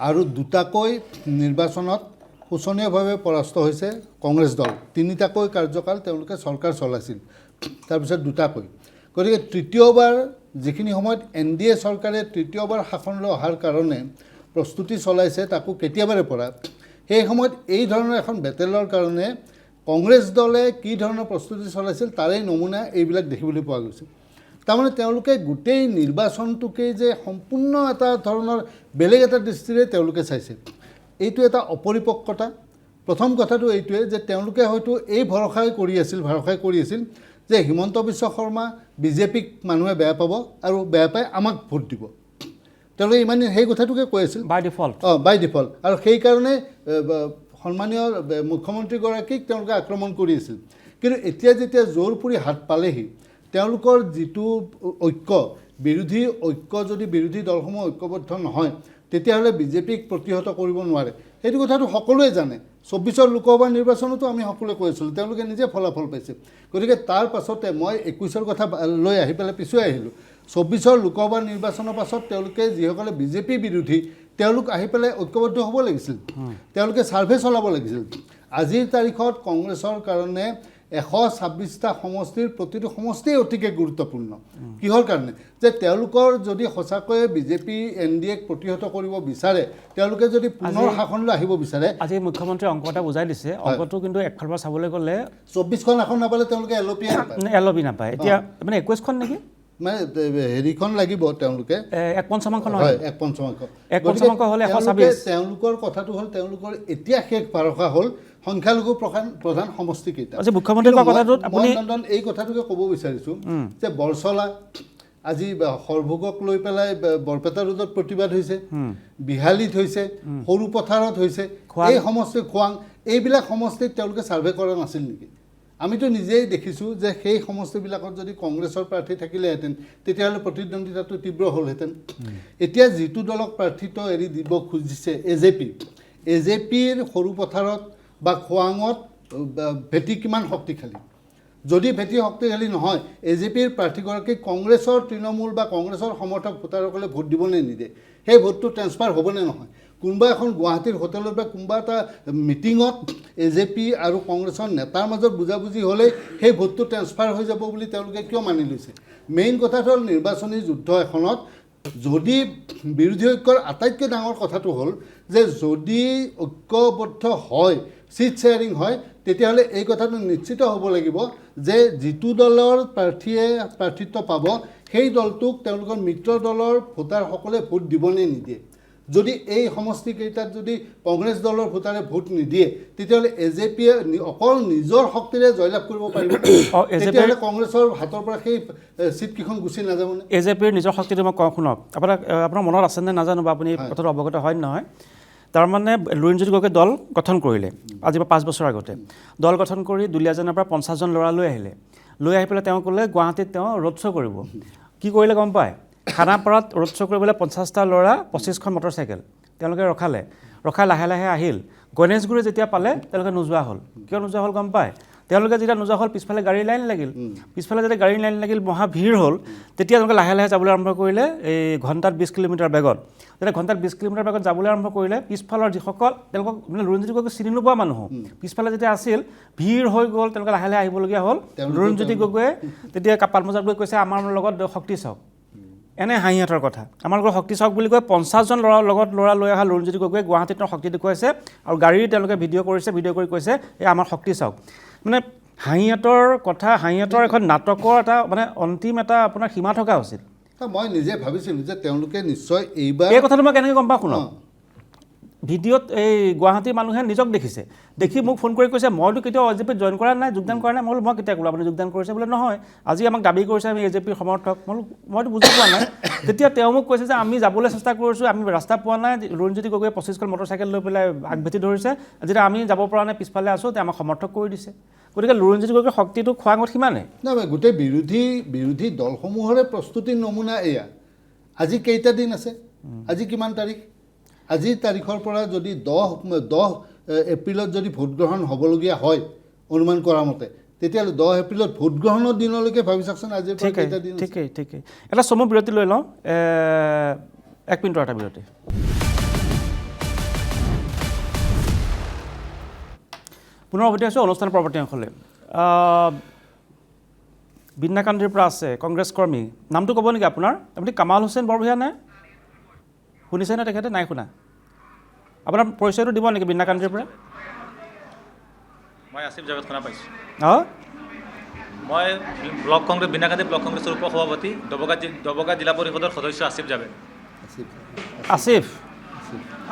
আৰু দুটাকৈ নিৰ্বাচনত শোচনীয়ভাৱে পৰাস্ত হৈছে কংগ্ৰেছ দল। 3টাকৈ কাৰ্যকাল তেওঁলোকে চৰকাৰ চলাইছিল, তাৰপিছত দুটাকৈ। গতিকে তৃতীয়বাৰ যিখিনি সময়ত NDA চৰকাৰে তৃতীয়বাৰ শাসনলৈ অহাৰ কাৰণে প্ৰস্তুতি চলাইছে, তাকো কেতিয়াবাৰে পৰা, সেই সময়ত এই ধৰণৰ এখন বেটেলৰ কাৰণে কংগ্ৰেছ দলে কি ধৰণৰ প্ৰস্তুতি চলাইছিল তাৰেই নমুনা এইবিলাক দেখিবলৈ পোৱা গৈছে। তাৰমানে তেওঁলোকে গোটেই নিৰ্বাচনটোকেই যে সম্পূৰ্ণ এটা ধৰণৰ বেলেগ এটা দৃষ্টিৰে তেওঁলোকে চাইছে, এইটো এটা অপৰিপক্কতা। প্ৰথম কথাটো এইটোৱে যে তেওঁলোকে হয়তো এই ভৰসাই কৰি আছিল যে হিমন্ত বিশ্ব শৰ্মা বিজেপিক মানুহে বেয়া পাব আৰু বেয়া পাই আমাক ভোট দিব। তেওঁলোকে ইমানেই সেই কথাটোকে কৈ আছিল বাই ডিফল্ট। আৰু সেইকাৰণে সন্মানীয় মুখ্যমন্ত্ৰীগৰাকীক তেওঁলোকে আক্ৰমণ কৰি আছিল। কিন্তু এতিয়া যেতিয়া জোৰপুৰি হাত পালেহি, তেওঁলোকৰ যিটো বিৰোধী ঐক্য যদি বিৰোধী দলসমূহ ঐক্যবদ্ধ নহয়, তেতিয়াহ'লে বিজেপিক প্ৰতিহত কৰিব নোৱাৰে। সেইটো কথাটো সকলোৱে জানে। 24ৰ লোকসভা নিৰ্বাচনতো আমি সকলোৱে কৈ আছিলোঁ, তেওঁলোকে নিজে ফলাফল পাইছে। গতিকে তাৰ পাছতে মই 21ৰ কথা লৈ আহি পেলাই পিছুৱাই আহিলোঁ। 24ৰ লোকসভা নিৰ্বাচনৰ পাছত তেওঁলোকে যিসকলে বিজেপি বিৰোধী, তেওঁলোক আহি পেলাই ঐক্যবদ্ধ হ'ব লাগিছিল, তেওঁলোকে ছাৰ্ভে চলাব লাগিছিল। আজিৰ তাৰিখত কংগ্ৰেছৰ কাৰণে 126টা সমষ্টিৰ প্ৰতিটো সমষ্টিয়ে অতিকে গুৰুত্বপূৰ্ণ। কিহৰ কাৰণে? যে তেওঁলোকৰ যদি সঁচাকৈয়ে বিজেপি NDAক প্ৰতিহত কৰিব বিচাৰে, তেওঁলোকে যদি পুনৰ শাসনলৈ আহিব বিচাৰে, আজি মুখ্যমন্ত্ৰীয়ে অংক এটা বুজাই দিছে। অংকটো কিন্তু একফালৰ পৰা চাবলৈ গ'লে 24খন আসন নাপালে তেওঁলোকে LOP নাপায়। এতিয়া মানে 21খন নেকি, মানে হেৰিখন লাগিব তেওঁলোকে 1/5 নহয়, 1/5 হ'লে 126। তেওঁলোকৰ কথাটো হ'ল তেওঁলোকৰ এতিয়া শেষ ভৰসা হ'ল সংখ্যালঘু প্ৰধান সমষ্টিকেইটা। মুখ্যমন্ত্ৰীৰ কথাটোত আপুনি এই কথাটোকে ক'ব বিচাৰিছোঁ যে বৰচলা আজি সৰভোগক লৈ পেলাই বৰপেটা ৰোডত প্ৰতিবাদ হৈছে, বিহালীত হৈছে, সৰু পথাৰত হৈছে, এই সমষ্টি খোৱাং, এইবিলাক সমষ্টিত তেওঁলোকে ছাৰ্ভে কৰা নাছিল নেকি? আমিতো নিজেই দেখিছোঁ যে সেই সমষ্টিবিলাকত যদি কংগ্ৰেছৰ প্ৰাৰ্থী থাকিলেহেঁতেন তেতিয়াহ'লে প্ৰতিদ্বন্দ্বিতাটো তীব্ৰ হ'লহেঁতেন। এতিয়া যিটো দলক প্ৰাৰ্থিত্ব এৰি দিব খুজিছে AJPৰ সৰু পথাৰত বা খোৱাঙত ভেটি কিমান শক্তিশালী? যদি ভেটি শক্তিশালী নহয়, AJPৰ প্ৰাৰ্থীগৰাকীক কংগ্ৰেছৰ তৃণমূল বা কংগ্ৰেছৰ সমৰ্থক ভোটাৰসকলে ভোট দিবনে নিদিয়ে? সেই ভোটটো ট্ৰেন্সফাৰ হ'বনে নহয়? কোনোবা এখন গুৱাহাটীৰ হোটেলত বা কোনোবা এটা মিটিঙত AJP আৰু কংগ্ৰেছৰ নেতাৰ মাজত বুজাবুজি হ'লেই সেই ভোটটো ট্ৰেন্সফাৰ হৈ যাব বুলি তেওঁলোকে কিয় মানি লৈছে? মেইন কথাটো হ'ল নিৰ্বাচনী যুদ্ধ এখনত যদি বিৰোধী ঐক্যৰ আটাইতকৈ ডাঙৰ কথাটো হ'ল যে যদি ঐক্যবদ্ধ হয়, চিট শ্বেয়াৰিং হয়, তেতিয়াহ'লে এই কথাটো নিশ্চিত হ'ব লাগিব যে যিটো দলৰ প্ৰাৰ্থীয়ে প্ৰাৰ্থিত্ব পাব সেই দলটোক তেওঁলোকৰ মিত্ৰ দলৰ ভোটাৰসকলে ভোট দিবনে নিদিয়ে। যদি এই সমষ্টিকেইটাত যদি কংগ্ৰেছ দলৰ ভোটাৰে ভোট নিদিয়ে তেতিয়াহ'লে AJPয়ে অকল নিজৰ শক্তিৰে জয়লাভ কৰিব পাৰিব তেতিয়াহ'লে কংগ্ৰেছৰ হাতৰ পৰা সেই চিটকেইখন গুচি নাযাবনে AJPৰ নিজৰ শক্তিটো মই কওঁ শুনক আপোনাৰ মনত আছেনে নাজানো বা আপুনি কথাটো অৱগত হয় নহয় তাৰমানে লুৰিণজ্যোতি গগৈয়ে দল গঠন কৰিলে আজি পৰা 5 বছৰ আগতে দল গঠন কৰি দুলীয়াজানৰ পৰা 50জন ল'ৰা লৈ আহিলে লৈ আহি পেলাই তেওঁ ক'লে গুৱাহাটীত তেওঁ ৰোড শ্ব' কৰিব কি কৰিলে গম পায় খানাপাৰাত ৰোড শ্ব' কৰিবলৈ 50টা ল'ৰা 25খন মটৰচাইকেল তেওঁলোকে ৰখাই লাহে লাহে আহিল গণেশগুৰি যেতিয়া পালে তেওঁলোকে নোযোৱা হ'ল কিয় নোযোৱা হ'ল গম পায় তেওঁলোকে যেতিয়া নোযোৱা হ'ল পিছফালে গাড়ী লাইন লাগিল পিছফালে যেতিয়া গাড়ী লাইন লাগিল মহা ভিৰ হ'ল তেতিয়া তেওঁলোকে লাহে লাহে যাবলৈ আৰম্ভ কৰিলে এই ঘণ্টাত 20 কিলোমিটাৰ বেগত যেতিয়া ঘণ্টাত 20 কিলোমিটাৰ বেগত যাবলৈ আৰম্ভ কৰিলে পিছফালৰ যিসকল তেওঁলোকক মানে লুৰিণজ্যোতি গগৈক চিনি নোপোৱা মানুহ পিছফালে যেতিয়া আছিল ভিৰ হৈ গ'ল তেওঁলোকে লাহে লাহে আহিবলগীয়া হ'ল লুৰিণজ্যোতি গগৈয়ে তেতিয়া কাপাল মজাত গৈ কৈছে আমাৰ লগত শক্তি চাওক এনে হাঁহিহঁতৰ কথা আমাৰ লগত শক্তি চাওক বুলি কৈ 50জন ল'ৰা লৈ অহা লুৰিণজ্যোতি গগৈয়ে গুৱাহাটীত তেওঁ শক্তি দেখুৱাইছে আৰু গাড়ী তেওঁলোকে ভিডিঅ' কৰি কৈছে এই আমাৰ শক্তি চাওক মানে হাঁহিহঁতৰ কথা হাঁহিহঁতৰ এখন নাটকৰ এটা মানে অন্তিম এটা আপোনাৰ সীমা থকা উচিত মই নিজে ভাবিছিলোঁ যে তেওঁলোকে নিশ্চয় এইবাৰ এই কথাটো মই কেনেকৈ গম পাওঁ শুনক ভিডিঅ'ত এই গুৱাহাটীৰ মানুহে নিজক দেখিছে দেখি মোক ফোন কৰি কৈছে মইতো কেতিয়াও AJPত জইন কৰা নাই যোগদান কৰা নাই মই কেতিয়া ক'লো আপুনি যোগদান কৰিছে বোলে নহয় আজি আমাক দাবী কৰিছে আমি AJPৰ সমৰ্থক মইতো বুজি পোৱা নাই তেতিয়া তেওঁ মোক কৈছে যে আমি যাবলৈ চেষ্টা কৰিছোঁ আমি ৰাস্তা পোৱা নাই লুৰিণজ্যোতি গগৈয়ে 25খন মটৰচাইকেল লৈ পেলাই আগভেটি ধৰিছে যেতিয়া আমি যাব পৰা নাই পিছফালে আছোঁ তেওঁ আমাক সমৰ্থক কৰি দিছে গতিকে লুৰিণজ্যোতি গগৈৰ শক্তিটো খোৱাঙত সিমানে নহয় গোটেই বিৰোধী দলসমূহৰে প্ৰস্তুতিৰ নমুনা এয়া আজি কেইটা দিন আছে আজি কিমান তাৰিখ আজিৰ তাৰিখৰ পৰা যদি 10 এপ্ৰিলত যদি ভোটগ্ৰহণ হ'বলগীয়া হয় অনুমান কৰা মতে তেতিয়াহ'লে 10 এপ্ৰিলত ভোটগ্ৰহণৰ দিনলৈকে ভাবি চাওকচোন আজিৰ পৰা কেইটা দিন ঠিকেই এটা চমু বিৰতি লৈ লওঁ 1 মিনিটৰ এটা বিৰতি পুনৰ উভতি আছোঁ অনুষ্ঠানৰ পৰৱৰ্তী অংশলৈ বিন্নাকান্দিৰ পৰা আছে কংগ্ৰেছ কৰ্মী নামটো ক'ব নেকি আপোনাৰ আপুনি কামাল হুছেইন বৰভূঞা নে শুনিছেনে তেখেতে নাই শুনা আপোনাৰ পৰিচয়টো দিব নেকি বিন্নাকান্দিৰ পৰা মই আসিফ জাভেদ শুনা পাইছোঁ অঁ মই ব্লক কংগ্ৰেছ বিন্নাকান্দি ব্লক কংগ্ৰেছৰ উপ সভাপতি দবকা জিলা পৰিষদৰ সদস্য আসিফ জাভেদ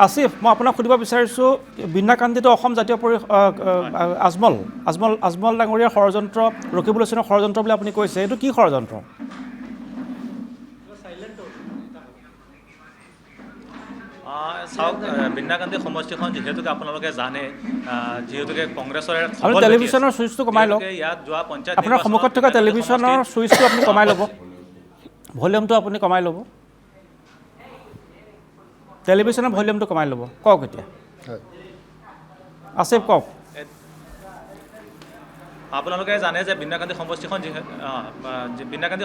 আসিফ মই আপোনাক সুধিব বিচাৰিছোঁ বিন্নাকান্দিতো অসম জাতীয় আজমল ডাঙৰীয়াৰ ষড়যন্ত্ৰ ৰকিবুল হুছেইনৰ ষড়যন্ত্ৰ বুলি আপুনি কৈছে এইটো কি ষড়যন্ত্ৰ চাওক বিন্নাকান্দি সমষ্টিখন যিহেতুকে আপোনালোকে জানে যিহেতুকে কংগ্ৰেছৰ টেলিভিশ্যনৰ চুইচটো কমাই লওক ইয়াত যোৱা পঞ্চায়ত আপোনাৰ সন্মুখত থকা টেলিভিশ্যনৰ চুইচটো আপুনি কমাই ল'ব ভলিউমটো আপুনি কমাই ল'ব টেলিভিশ্যনৰ ভলিউমটো কমাই ল'ব কওক এতিয়া আসিফ কওক আপোনালোকে জানে যে বিন্নাকান্দি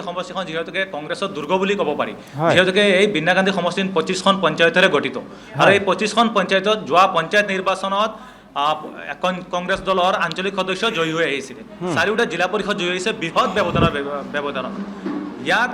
সমষ্টিখন যিহেতুকে কংগ্ৰেছৰ দুৰ্গ বুলি ক'ব পাৰি যিহেতুকে এই বিন্নাকান্দি সমষ্টি 25খন পঞ্চায়তেৰে গঠিত আৰু এই 25খন পঞ্চায়তত যোৱা পঞ্চায়ত নিৰ্বাচনত কংগ্ৰেছ দলৰ আঞ্চলিক সদস্য জয়ী হৈ আহিছিলে 4টা জিলা পৰিষদ জয়ী হৈছে বৃহৎ ব্যৱধানত ইয়াত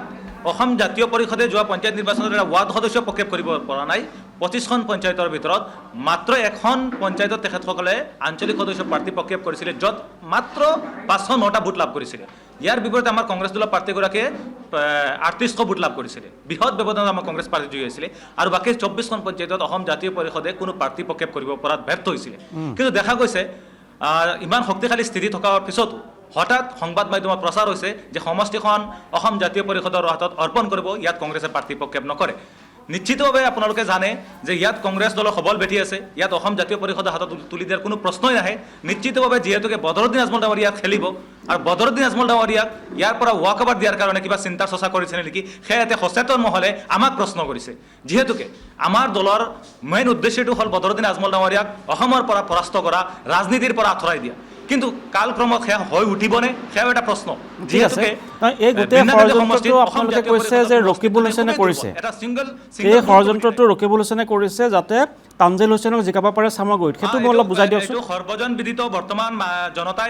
অসম জাতীয় পৰিষদে যোৱা পঞ্চায়ত নিৰ্বাচনত এটা ৱাৰ্ড সদস্য প্ৰক্ষেপ কৰিব পৰা নাই 25খন পঞ্চায়তৰ ভিতৰত মাত্ৰ এখন পঞ্চায়তত তেখেতসকলে আঞ্চলিক সদস্য প্ৰাৰ্থী প্ৰক্ষেপ কৰিছিলে য'ত মাত্ৰ 509টা ভোট লাভ কৰিছিলে ইয়াৰ বিপৰীতে আমাৰ কংগ্ৰেছ দলৰ প্ৰাৰ্থীগৰাকীয়ে 3800 ভোট লাভ কৰিছিলে বৃহৎ ব্যৱধানত আমাৰ কংগ্ৰেছ প্ৰাৰ্থী জয়ী হৈছিলে আৰু বাকী 24খন পঞ্চায়তত অসম জাতীয় পৰিষদে কোনো প্ৰাৰ্থী প্ৰক্ষেপ কৰিব পৰাত ব্যৰ্থ হৈছিলে কিন্তু দেখা গৈছে ইমান শক্তিশালী স্থিতি থকাৰ পিছতো হঠাৎ সংবাদ মাধ্যমত প্ৰচাৰ হৈছে যে সমষ্টিখন অসম জাতীয় পৰিষদৰ হাতত অৰ্পণ কৰিব ইয়াত কংগ্ৰেছে প্ৰাৰ্থী প্ৰক্ষেপ নকৰে নিশ্চিতভাৱে আপোনালোকে জানে যে ইয়াত কংগ্ৰেছ দলৰ সবল বেঠি আছে ইয়াত অসম জাতীয় পৰিষদৰ হাতত তুলি দিয়াৰ কোনো প্ৰশ্নই নাহে নিশ্চিতভাৱে যিহেতুকে বদৰুদ্দিন আজমল ডাঙৰীয়াক খেলিব আৰু বদৰুদ্দিন আজমল ডাঙৰীয়াক ইয়াৰ পৰা ৱাকঅভাৰ দিয়াৰ কাৰণে কিবা চিন্তা চৰ্চা কৰিছে নেকি সেয়াতে সচেতন মহলে আমাক প্ৰশ্ন কৰিছে যিহেতুকে আমাৰ দলৰ মেইন উদ্দেশ্যটো হ'ল বদৰুদ্দিন আজমল ডাঙৰীয়াক অসমৰ পৰা পৰাস্ত কৰা ৰাজনীতিৰ পৰা আঁতৰাই দিয়া কিন্তু কালক্ৰমত সেয়া হৈ উঠিবনে সেয়াও এটা প্ৰশ্ন যিহেতুকে এই গোটেই ষড়যন্ত্ৰটো আপোনালোকে কৈছে যে ৰকিবুল হুছেইনে কৰিছে এই ষড়যন্ত্ৰটো ৰকিবুল হুছেইনে কৰিছে যাতে তানজিল হুছেইনক জিকাব পাৰে চামগুৰিত সেইটো মই অলপ বুজাই দিয়কচোন এইটো সৰ্বজন বিদিত বৰ্তমান জনতাই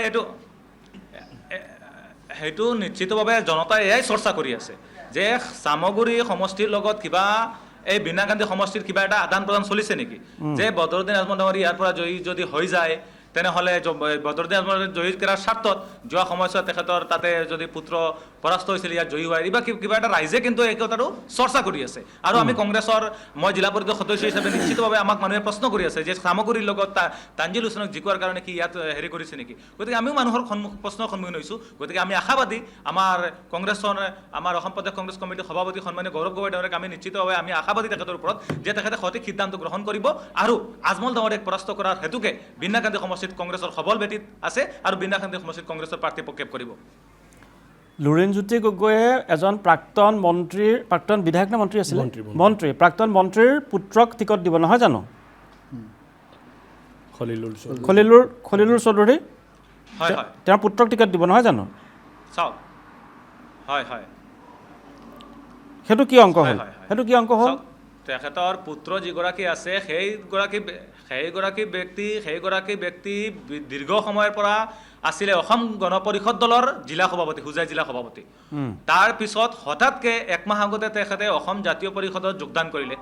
সেইটো নিশ্চিতভাৱে জনতাই এয়াই চৰ্চা কৰি আছে যে চামগুৰি সমষ্টিৰ লগত কিবা এই বিন্নাকান্দি সমষ্টিৰ কিবা এটা আদান প্ৰদান চলিছে নেকি যে বদৰুদ্দিন আজমল ডাঙৰীয়া ইয়াৰ পৰা যদি হৈ যায় তেনেহ'লে বদৰুদ্দিন আজমল জয়ী কৰাৰ স্বাৰ্থত যোৱা সময়ছোৱাত তেখেতৰ তাতে যদি পুত্ৰ পৰাস্ত হৈছিল ইয়াত জয়ী হোৱাৰ কিবা এটা ৰাইজে কিন্তু এই কথাটো চৰ্চা কৰি আছে আৰু আমি কংগ্ৰেছৰ মই জিলা পৰিষদৰ সদস্য হিচাপে নিশ্চিতভাৱে আমাক মানুহে প্ৰশ্ন কৰি আছে যে চামগুৰিৰ লগত তানজিল হুছেইনক জিকোৱাৰ কাৰণে কি ইয়াত হেৰি কৰিছে নেকি গতিকে আমিও মানুহৰ প্ৰশ্নৰ সন্মুখীন হৈছোঁ গতিকে আমি আশাবাদী আমাৰ কংগ্ৰেছৰ আমাৰ অসম প্ৰদেশ কংগ্ৰেছ কমিটিৰ সভাপতি সন্মানীয় গৌৰৱ গগৈ ডাঙৰীয়াক আমি নিশ্চিতভাৱে আমি আশাবাদী তেখেতৰ ওপৰত যে তেখেতে সঠিক সিদ্ধান্ত গ্ৰহণ কৰিব আৰু আজমল ডাঙৰীয়াক পৰাস্ত কৰাৰ হেতুকে বিন্নাকান্দি সমষ্টিত কংগ্ৰেছৰ সবল ভেটিত আছে আৰু বিন্নাকান্দি সমষ্টিত কংগ্ৰেছৰ প্ৰাৰ্থী প্ৰক্ষেপ কৰিব লুৰিণজ্যোতি গগৈয়ে এজন প্ৰাক্তন বিধায়ক নে মন্ত্ৰী আছিলে প্ৰাক্তন মন্ত্ৰীৰ পুত্ৰক টিকট দিব নহয় জানো খলিলুৰ চৌধুৰী হয় হয় তেওঁৰ পুত্ৰক টিকট দিব নহয় জানো চাওক হয় হয় সেইটো কি অংক হ'ল তেখেতৰ পুত্ৰ যিগৰাকী আছে সেইগৰাকী ব্যক্তি দীৰ্ঘ সময়ৰ পৰা আছিলে অসম গণ পৰিষদ দলৰ জিলা সভাপতি হুজাই জিলা সভাপতি তাৰ পিছত হঠাৎকে একমাহ আগতে তেখেতে অসম জাতীয় পৰিষদত যোগদান কৰিলে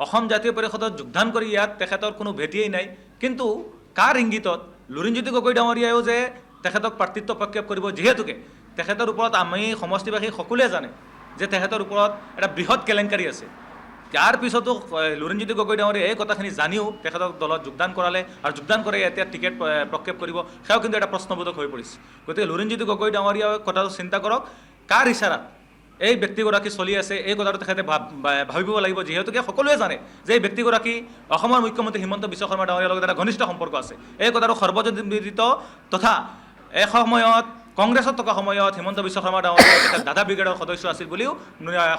অসম জাতীয় পৰিষদত যোগদান কৰি ইয়াত তেখেতৰ কোনো ভেটিয়েই নাই কিন্তু কাৰ ইংগিতত লুৰিণজ্যোতি গগৈ ডাঙৰীয়াও যে তেখেতক প্ৰাৰ্থিত্ব প্ৰক্ষেপ কৰিব যিহেতুকে তেখেতৰ ওপৰত আমি সমষ্টিবাসী সকলোৱে জানে যে তেখেতৰ ওপৰত এটা বৃহৎ কেলেংকাৰী আছে তাৰ পিছতো লুৰিণজ্যোতি গগৈ ডাঙৰীয়াই এই কথাখিনি জানিও তেখেতক দলত যোগদান কৰালে আৰু যোগদান কৰি এতিয়া টিকেট প্ৰক্ষেপ কৰিব সেয়াও কিন্তু এটা প্ৰশ্নবোধক হৈ পৰিছে গতিকে লুৰিণজ্যোতি গগৈ ডাঙৰীয়াই কথাটো চিন্তা কৰক কাৰ ইচাৰাত এই ব্যক্তিগৰাকী চলি আছে এই কথাটো তেখেতে ভাবিব লাগিব যিহেতুকে সকলোৱে জানে যে এই ব্যক্তিগৰাকী অসমৰ মুখ্যমন্ত্ৰী হিমন্ত বিশ্ব শৰ্মা ডাঙৰীয়াৰ লগত এটা ঘনিষ্ঠ সম্পৰ্ক আছে এই কথাটো সৰ্বজনবিদিত তথা এই সময়ত কংগ্ৰেছত থকা সময়ত হিমন্ত বিশ্ব শৰ্মা ডাঙৰীয়া তেখেত দাদা ব্ৰিগেডৰ সদস্য আছিল বুলিও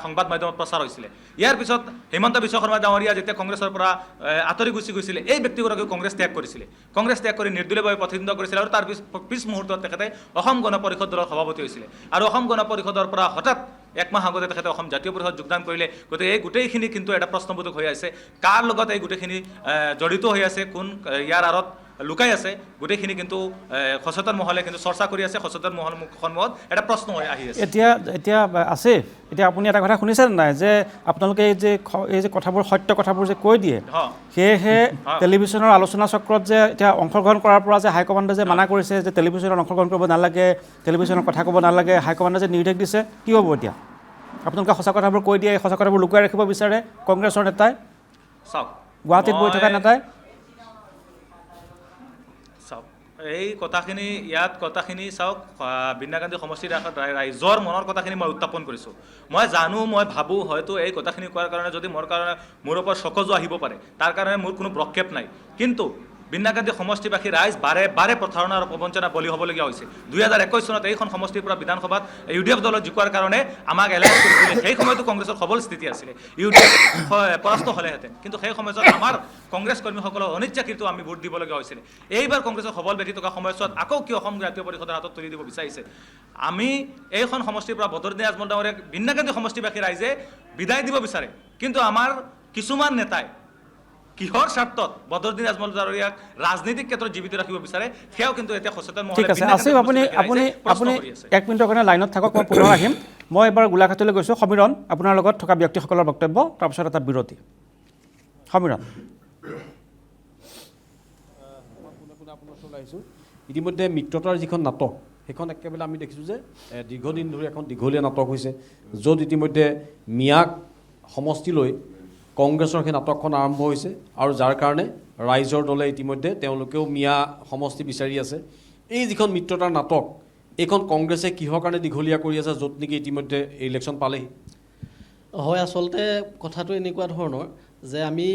সংবাদ মাধ্যমত প্ৰচাৰ হৈছিলে ইয়াৰ পিছত হিমন্ত বিশ্ব শৰ্মা ডাঙৰীয়া যেতিয়া কংগ্ৰেছৰ পৰা আঁতৰি গুচি গৈছিলে এই ব্যক্তিগৰাকীও কংগ্ৰেছ ত্যাগ কৰিছিলে কংগ্ৰেছ ত্যাগ কৰি নিৰ্দলীয়ভাৱে প্ৰতিদ্বন্দ্বিতা কৰিছিলে আৰু তাৰ পিছ মুহূৰ্তত তেখেতে অসম গণ পৰিষদ দলৰ সভাপতি হৈছিলে আৰু অসম গণ পৰিষদৰ পৰা হঠাৎ একমাহ আগতে তেখেতে অসম জাতীয় পৰিষদ যোগদান কৰিলে গতিকে এই গোটেইখিনি কিন্তু এটা প্ৰশ্নবোধক হৈ আছে কাৰ লগত এই গোটেইখিনি জড়িত হৈ আছে কোন ইয়াৰ আঁৰত লুকাই আছে গোটেইখিনি কিন্তু সচেতন মহলে কিন্তু চৰ্চা কৰি আছে সচেতন মহল সন্মুখত এটা প্ৰশ্ন হৈ আহি আছে এতিয়া আছে এতিয়া আপুনি এটা কথা শুনিছে নাই যে আপোনালোকে এই যে কথাবোৰ সত্য কথাবোৰ যে কৈ দিয়ে সেয়েহে টেলিভিশ্যনৰ আলোচনা চক্ৰত যে এতিয়া অংশগ্ৰহণ কৰাৰ পৰা যে হাইকমাণ্ডে যে মানা কৰিছে যে টেলিভিশ্যনত অংশগ্ৰহণ কৰিব নালাগে টেলিভিশ্যনত কথা ক'ব নালাগে হাইকমাণ্ডে যে নিৰ্দেশ দিছে কি হ'ব এতিয়া আপোনালোকে সঁচা কথাবোৰ কৈ দিয়ে সঁচা কথাবোৰ লুকুৱাই ৰাখিব বিচাৰে কংগ্ৰেছৰ নেতাই চাওক গুৱাহাটীত গৈ থকা নেতাই এই কথাখিনি চাওক বিন্নাকান্দি সমষ্টিৰ ৰাইজৰ মনৰ কথাখিনি মই উত্থাপন কৰিছোঁ মই জানো মই ভাবোঁ হয়তো এই কথাখিনি কোৱাৰ কাৰণে যদি মোৰ ওপৰত চকজো আহিব পাৰে তাৰ কাৰণে মোৰ কোনো প্ৰক্ষেপ নাই কিন্তু বিন্নাকান্দি সমষ্টিবাসী ৰাইজ বাৰে প্ৰতাৰণা আৰু প্ৰবঞ্চনা বলি হ'বলগীয়া হৈছে 2021 চনত এইখন সমষ্টিৰ পৰা বিধানসভাত UDF দলত জিকোৱাৰ কাৰণে আমাক এলাইন্স কৰিছিলে সেই সময়তো কংগ্ৰেছৰ সবল স্থিতি আছিলে UDF পৰাস্ত হ'লেহেঁতেন কিন্তু সেই সময়ছোৱাত আমাৰ কংগ্ৰেছ কৰ্মীসকলৰ অনিচ্ছাকৃত আমি ভোট দিবলগীয়া হৈছিলে এইবাৰ কংগ্ৰেছৰ সবল বেঠি থকা সময়ছোৱাত আকৌ কি অসম জাতীয় পৰিষদৰ হাতত তুলি দিব বিচাৰিছে আমি এইখন সমষ্টিৰ পৰা বদৰুদ্দিন আজমল ডাঙৰীয়াক বিন্নাকান্দি সমষ্টিবাসী ৰাইজে বিদায় দিব বিচাৰে কিন্তু আমাৰ কিছুমান নেতাই কিহৰ স্বাৰ্থত বদৰুদ্দিন আজমল ডাঙৰীয়াক ৰাজনৈতিক ক্ষেত্ৰত জীৱিত ৰাখিব বিচাৰে সেয়াও কিন্তু এতিয়া সচেতন মহলে ঠিক আছে আসিফ আপুনি 1 মিনিটৰ কাৰণে লাইনত থাকক মই পুনৰ আহিম মই এবাৰ গোলাঘাটলৈ গৈছোঁ সমীৰণ আপোনাৰ লগত থকা ব্যক্তিসকলৰ বক্তব্য তাৰপিছত এটা বিৰতি সমীৰণ ইতিমধ্যে মিত্ৰতাৰ যিখন নাটক সেইখন একেবাৰে আমি দেখিছোঁ যে দীৰ্ঘদিন ধৰি এখন দীঘলীয়া নাটক হৈছে য'ত ইতিমধ্যে মিয়াক সমষ্টিলৈ কংগ্ৰেছৰ সেই নাটকখন আৰম্ভ হৈছে আৰু যাৰ কাৰণে ৰাইজৰ দলে ইতিমধ্যে তেওঁলোকেও মিয়া সমষ্টি বিচাৰি আছে এই যিখন মিত্ৰতাৰ নাটক এইখন কংগ্ৰেছে কিহৰ কাৰণে দীঘলীয়া কৰি আছে য'ত নেকি ইতিমধ্যে ইলেকশ্যন পালেহি হয় আচলতে কথাটো এনেকুৱা ধৰণৰ যে আমি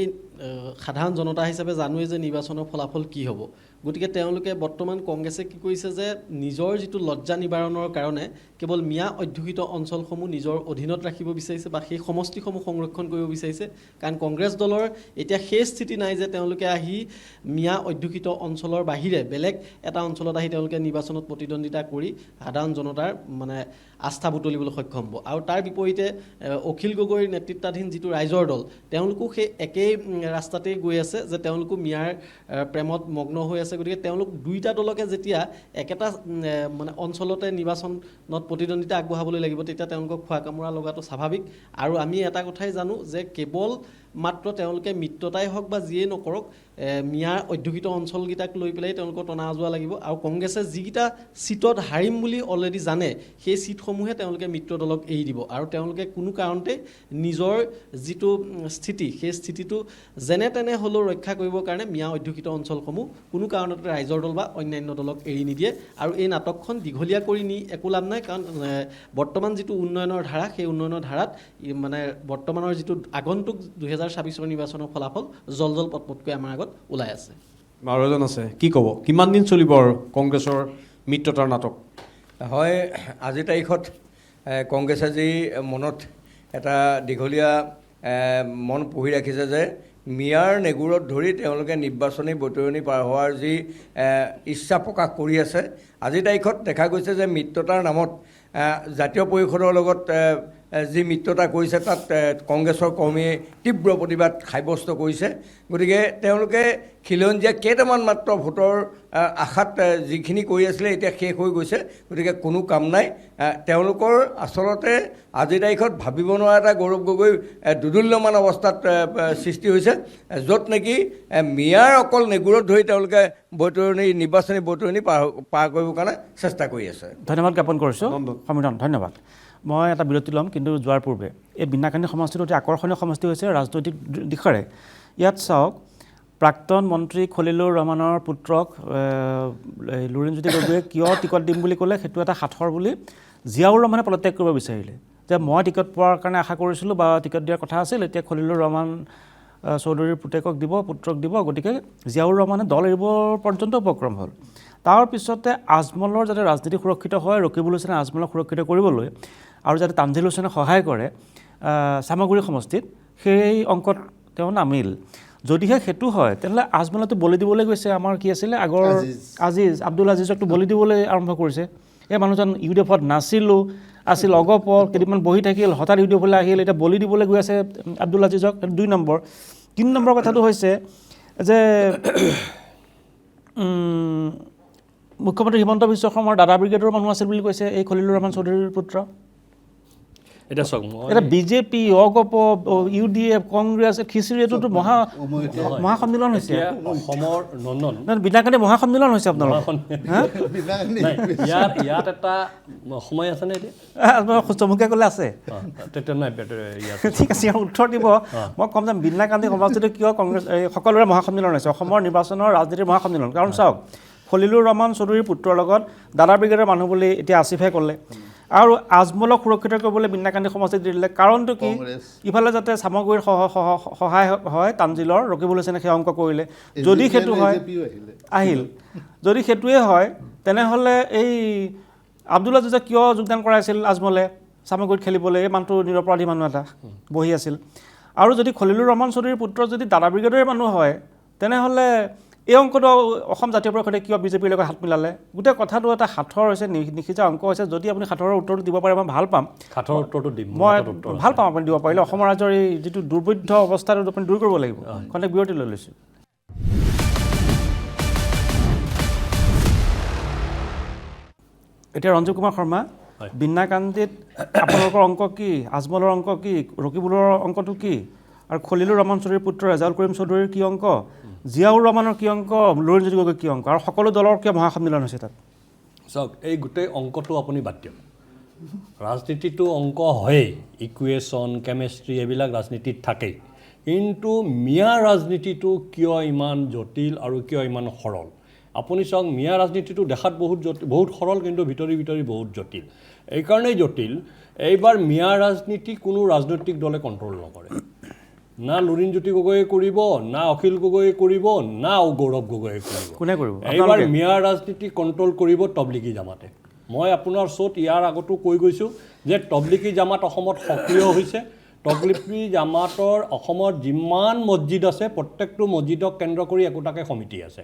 সাধাৰণ জনতা হিচাপে জানোৱেই যে নিৰ্বাচনৰ ফলাফল কি হ'ব গতিকে তেওঁলোকে বৰ্তমান কংগ্ৰেছে কি কৰিছে যে নিজৰ যিটো লজ্জা নিবাৰণৰ কাৰণে কেৱল মিয়া অধ্যুষিত অঞ্চলসমূহ নিজৰ অধীনত ৰাখিব বিচাৰিছে বা সেই সমষ্টিসমূহ সংৰক্ষণ কৰিব বিচাৰিছে কাৰণ কংগ্ৰেছ দলৰ এতিয়া সেই স্থিতি নাই যে তেওঁলোকে আহি মিয়া অধ্যুষিত অঞ্চলৰ বাহিৰে বেলেগ এটা অঞ্চলত আহি তেওঁলোকে নিৰ্বাচনত প্ৰতিদ্বন্দ্বিতা কৰি সাধাৰণ জনতাৰ মানে আস্থা বুটলিবলৈ সক্ষম হ'ব আৰু তাৰ বিপৰীতে অখিল গগৈৰ নেতৃত্বাধীন যিটো ৰাইজৰ দল তেওঁলোকো সেই একেই ৰাস্তাতেই গৈ আছে যে তেওঁলোকো মিয়াৰ প্ৰেমত মগ্ন হৈ আছে গতিকে তেওঁলোক দুইটা দলকে যেতিয়া একেটা মানে অঞ্চলতে নিৰ্বাচনত প্ৰতিদ্বন্দ্বিতা আগবঢ়াবলৈ লাগিব তেতিয়া তেওঁলোকক খোৱা কামোৰা লগাটো স্বাভাৱিক আৰু আমি এটা কথাই জানো যে কেৱল মাত্ৰ তেওঁলোকে মিত্ৰতাই হওক বা যিয়েই নকৰক মিয়াৰ অধ্যুষিত অঞ্চলকেইটাক লৈ পেলাই তেওঁলোকৰ টনা আজোৱা লাগিব আৰু কংগ্ৰেছে যিকেইটা ছিটত হাৰিম বুলি অলৰেডি জানে সেই ছিটসমূহে তেওঁলোকে মিত্ৰ দলক এৰি দিব আৰু তেওঁলোকে কোনো কাৰণতে নিজৰ যিটো স্থিতি সেই স্থিতিটো যেনে তেনে হ'লেও ৰক্ষা কৰিবৰ কাৰণে মিয়া অধ্যুষিত অঞ্চলসমূহ কোনো কাৰণতে ৰাইজৰ দল বা অন্যান্য দলক এৰি নিদিয়ে আৰু এই নাটকখন দীঘলীয়া কৰি নি একো লাভ নাই কাৰণ বৰ্তমান যিটো উন্নয়নৰ ধাৰা সেই উন্নয়নৰ ধাৰাত মানে বৰ্তমানৰ যিটো আগন্তুক 2026 নিৰ্বাচনৰ ফলাফল জল পটপটকৈ আমাৰ আগত ওলাই আছে আৰু এজন আছে কি ক'ব কিমান দিন চলিব আৰু কংগ্ৰেছৰ মিত্ৰতাৰ নাটক হয় আজিৰ তাৰিখত কংগ্ৰেছে যি মনত এটা দীঘলীয়া মন পুহি ৰাখিছে যে মিয়াৰ নেগুৰত ধৰি তেওঁলোকে নিৰ্বাচনী বতৰণি পাৰ হোৱাৰ যি ইচ্ছা প্ৰকাশ কৰি আছে আজিৰ তাৰিখত দেখা গৈছে যে মিত্ৰতাৰ নামত জাতীয় পৰিষদৰ লগত যি মিত্ৰতা কৰিছে তাত কংগ্ৰেছৰ কৰ্মীয়ে তীব্ৰ প্ৰতিবাদ সাব্যস্ত কৰিছে গতিকে তেওঁলোকে খিলঞ্জীয়া কেইটামান মাত্ৰ ভোটৰ আশাত যিখিনি কৰি আছিলে এতিয়া শেষ হৈ গৈছে গতিকে কোনো কাম নাই তেওঁলোকৰ আচলতে আজিৰ তাৰিখত ভাবিব নোৱাৰা এটা গৌৰৱ গগৈ দুদুল্যমান অৱস্থাত সৃষ্টি হৈছে য'ত নেকি মিয়াৰ অকল নেগুৰত ধৰি তেওঁলোকে নিৰ্বাচনী বতৰণি পাৰ কৰিবৰ কাৰণে চেষ্টা কৰি আছে ধন্যবাদ জ্ঞাপন কৰিছোঁ সমীৰণ ধন্যবাদ মই এটা বিৰতি ল'ম কিন্তু যোৱাৰ পূৰ্বে এই বিনাকান্দি সমষ্টিটো অতি আকৰ্ষণীয় সমষ্টি হৈছে ৰাজনৈতিক দিশৰে ইয়াত চাওক প্ৰাক্তন মন্ত্ৰী খলিলুৰ ৰহমানৰ পুত্ৰক লুৰিণজ্যোতি গগৈয়ে কিয় টিকট দিম বুলি ক'লে সেইটো এটা সাঁথৰ বুলি জিয়াউৰ ৰহমানে পদত্যাগ কৰিব বিচাৰিলে যে মই টিকট পোৱাৰ কাৰণে আশা কৰিছিলোঁ বা টিকট দিয়াৰ কথা আছিল এতিয়া খলিলুৰ ৰহমান চৌধুৰীৰ পুত্ৰক দিব গতিকে জিয়াউৰ ৰহমানে দল এৰিব পৰ্যন্ত উপক্ৰম হ'ল তাৰ পিছতে আজমলৰ যাতে ৰাজনীতি সুৰক্ষিত হয় ৰকিবুল হুছেইনে আজমলক সুৰক্ষিত কৰিবলৈ আৰু যাতে তানজিল হুছেইনে সহায় কৰে চামগুৰি সমষ্টিত সেই অংকত তেওঁ নামিল যদিহে সেইটো হয় তেনেহ'লে আজমলতো বলি দিবলৈ গৈছে আমাৰ কি আছিলে আগৰ আব্দুল আজিজকতো বলি দিবলৈ আৰম্ভ কৰিছে এই মানুহজন ইউডিএফত আছিল অগপ কেইদিনমান বহি থাকিল হঠাৎ ইউডিএফলৈ আহিল এতিয়া বলি দিবলৈ গৈ আছে আব্দুল আজিজক 2 নম্বৰ 3 নম্বৰ কথাটো হৈছে যে মুখ্যমন্ত্ৰী হিমন্ত বিশ্ব শৰ্মাৰ দাদা ব্ৰিগেডৰ মানুহ আছিল বুলি কৈছে এই খলিলুৰ ৰহমান চৌধুৰীৰ পুত্ৰ এতিয়া চাওক এটা বিজেপি অগপ ইউডিএফ কংগ্ৰেছ খিচিৰি এইটোতো মহাসন্মিলন হৈছে অসমৰ নন্দন বিনাকান্দি মহাসন্মিলন হৈছে আপোনালোকৰ ইয়াত এটা সময় আছেনে এতিয়া আপোনালোক চমুকৈ ক'লে আছে তেতিয়া নাই ঠিক আছে ইয়াৰ উত্তৰ দিব মই ক'ম যে বিনাকান্দি সমষ্টিটো কিয় কংগ্ৰেছ সকলোৰে মহাসন্মিলন হৈছে অসমৰ নিৰ্বাচনৰ ৰাজনীতিৰ মহাসন্মিলন কাৰণ চাওক খলিলুৰ ৰহমান চৌধুৰীৰ পুত্ৰৰ লগত দাদা ব্ৰিগেডৰ মানুহ বুলি এতিয়া আসিফে ক'লে আৰু আজমলক সুৰক্ষিত কৰিবলৈ বিনাকান্দি সমষ্টিত দিলে কাৰণটো কি ইফালে যাতে চামগুৰিৰ সহায় হয় তানজিলৰ ৰকিবুল হুছেইনে সেই অংক কৰিলে যদি সেইটো হয় আহিল যদি সেইটোৱে হয় তেনেহ'লে এই আব্দুল আজিজক কিয় যোগদান কৰাইছিল আজমলে চামগুৰিত খেলিবলৈ এই মানুহটো নিৰপৰাধী মানুহ এটা বহি আছিল আৰু যদি খলিলুৰ ৰহমান চৌধুৰীৰ পুত্ৰ যদি দাদা ব্ৰিগেডৰে মানুহ হয় তেনেহ'লে এই অংকটো অসম জাতীয় পৰিষদে কিয় বিজেপিৰ লগত হাত মিলালে গোটেই কথাটো এটা সাঁথৰ হৈছে নিশিজা অংক হৈছে যদি আপুনি সাঁথৰৰ উত্তৰটো দিব পাৰে মই ভাল পাম সাঁথৰ উত্তৰটো দিম মই ভাল পাম আপুনি দিব পাৰিলে অসমৰ ৰাজ্যৰ এই যিটো দুৰ্বৈধ অৱস্থাটো আপুনি দূৰ কৰিব লাগিব খন্তেক বিৰতি লৈ লৈছোঁ এতিয়া ৰঞ্জীৱ কুমাৰ শৰ্মা বিনাকান্দিত আপোনালোকৰ অংক কি আজমলৰ অংক কি ৰকিবুলৰ অংকটো কি আৰু খলিলুৰ ৰহমান চৌধুৰীৰ পুত্ৰ ৰেজাউল কৰিম চৌধুৰীৰ কি অংক জিয়াউৰ ৰহমানৰ কি অংক লুৰিণজ্যোতি গগৈৰ কি অংক আৰু সকলো দলৰ কিয় মহাসন্মিলন হৈছে তাত চাওক এই গোটেই অংকটো আপুনি বাদ দিয়ক ৰাজনীতিটো অংক হয়েই ইকুৱেশ্যন কেমেষ্ট্ৰি এইবিলাক ৰাজনীতিত থাকেই কিন্তু মিয়া ৰাজনীতিটো কিয় ইমান জটিল আৰু কিয় ইমান সৰল আপুনি চাওক মিয়া ৰাজনীতিটো দেখাত বহুত সৰল কিন্তু ভিতৰি বহুত জটিল এইকাৰণেই জটিল এইবাৰ মিয়া ৰাজনীতি কোনো ৰাজনৈতিক দলে কণ্ট্ৰল নকৰে না লুৰিণজ্যোতি গগৈয়ে কৰিব না অখিল গগৈয়ে কৰিব না গৌৰৱ গগৈয়ে কৰিব কোনে কৰিব এইবাৰ মিয়া ৰাজনীতি কণ্ট্ৰল কৰিব তবলিগী জামাতে মই আপোনাৰ শ্ব'ত ইয়াৰ আগতো কৈ গৈছোঁ যে তবলিগী জামাত অসমত সক্ৰিয় হৈছে তবলিগী জামাতৰ অসমত যিমান মছজিদ আছে প্ৰত্যেকটো মছজিদক কেন্দ্ৰ কৰি একোটাকৈ সমিতি আছে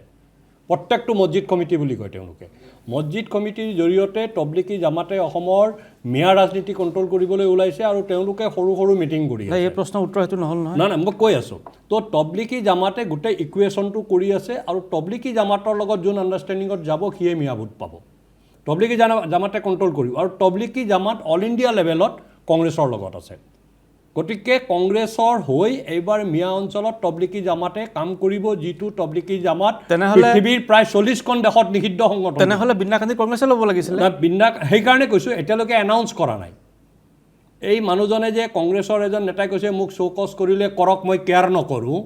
প্ৰত্যেকটো মছজিদ কমিটি বুলি কয় তেওঁলোকে মছজিদ কমিটিৰ জৰিয়তে তবলিগী জামাতে অসমৰ মিয়া ৰাজনীতি কণ্ট্ৰল কৰিবলৈ ওলাইছে আৰু তেওঁলোকে সৰু মিটিং কৰি আছে এই প্ৰশ্নৰ উত্তৰ সেইটো নহ'ল নহয় নাই মই কৈ আছোঁ তো তবলিগী জামাতে গোটেই ইকুৱেশ্যনটো কৰি আছে আৰু তবলিগী জামাতৰ লগত যোন আণ্ডাৰষ্টেণ্ডিঙত যাব সিয়ে মিয়া ভোট পাব তবলিগী জামাতে কণ্ট্ৰল কৰিব আৰু তবলিগী জামাত অল ইণ্ডিয়া লেভেলত কংগ্ৰেছৰ লগত আছে গতিকে কংগ্ৰেছৰ হৈ এইবাৰ মিয়া অঞ্চলত তবলিকি জামাতে কাম কৰিব, যিটো তবলিকি জামাত তেনেহ'লে- পৃথিৱীৰ প্ৰায় 40খন দেশত নিষিদ্ধ সংগঠন। তেনেহ'লে বিন্না কান্দি কংগ্ৰেছে ল'ব লাগিছিলে। সেইকাৰণে কৈছোঁ এতিয়ালৈকে এনাউন্স কৰা নাই। এই মানুহজনে যে কংগ্ৰেছৰ এজন নেতাই কৈছে মোক চৌকছ কৰিলে কৰক, মই কেয়াৰ নকৰোঁ,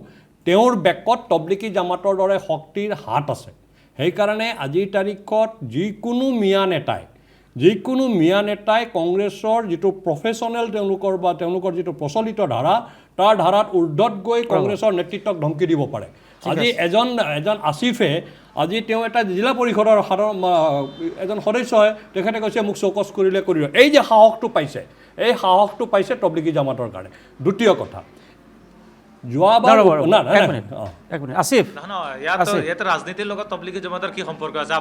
তেওঁৰ বেকত তবলিকি জামাতৰ দৰে শক্তিৰ হাত আছে। সেইকাৰণে আজিৰ তাৰিখত যিকোনো মিয়া নেতাই কংগ্ৰেছৰ যিটো প্ৰফেশ্যনেল তেওঁলোকৰ যিটো প্ৰচলিত ধাৰা, তাৰ ধাৰাত ঊৰ্ধত গৈ কংগ্ৰেছৰ নেতৃত্বক ধমকি দিব পাৰে। আজি এজন আসিফে আজি তেওঁ এটা জিলা পৰিষদৰ এজন সদস্য হয়, তেখেতে কৈছে মোক চৌকছ কৰিলে কৰিব। এই যে সাহসটো পাইছে তবলিকি জামাতৰ কাৰণে। দ্বিতীয় কথা, যোৱাবাৰ আসিফ ইয়াতে ৰাজনীতিৰ লগত তবলিকি জমাতৰ কি সম্পৰ্ক আছে?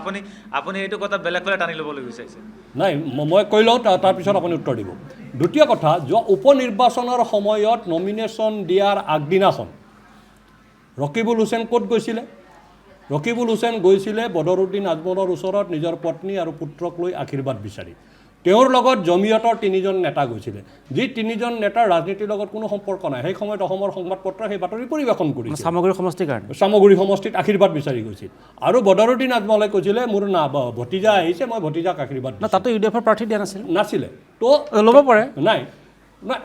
আপুনি এইটো কথা বেলেগ ফালে টানি ল'বলৈ বিচাৰিছে। নাই, মই কৈ লওঁ, তাৰপিছত আপুনি উত্তৰ দিব। দ্বিতীয় কথা, যোৱা উপ নিৰ্বাচনৰ সময়ত নমিনেশ্যন দিয়াৰ আগদিনাখন ৰকিবুল হুছেইন ক'ত গৈছিলে? ৰকিবুল হুছেইন গৈছিলে বদৰুদ্দিন আজমলৰ ওচৰত নিজৰ পত্নী আৰু পুত্ৰক লৈ আশীৰ্বাদ বিচাৰি। তেওঁৰ লগত জমিয়তৰ 3জন নেতা গৈছিলে, যি 3জন নেতাৰ ৰাজনীতিৰ লগত কোনো সম্পৰ্ক নাই। সেই সময়ত অসমৰ সংবাদপত্ৰই সেই বাতৰি পৰিৱেশন কৰিছিল। চামগুৰি সমষ্টিৰ কাৰণে চামগুৰি সমষ্টিত আশীৰ্বাদ বিচাৰি গৈছিল। আৰু বদৰুদ্দিন আজমলে কৈছিলে মোৰ ভতিজা আহিছে, মই ভতিজাক আশীৰ্বাদ দিছোঁ। তাতো UDF-ৰ প্ৰাৰ্থী দিয়া নাছিলে তো ল'ব পাৰে। নাই,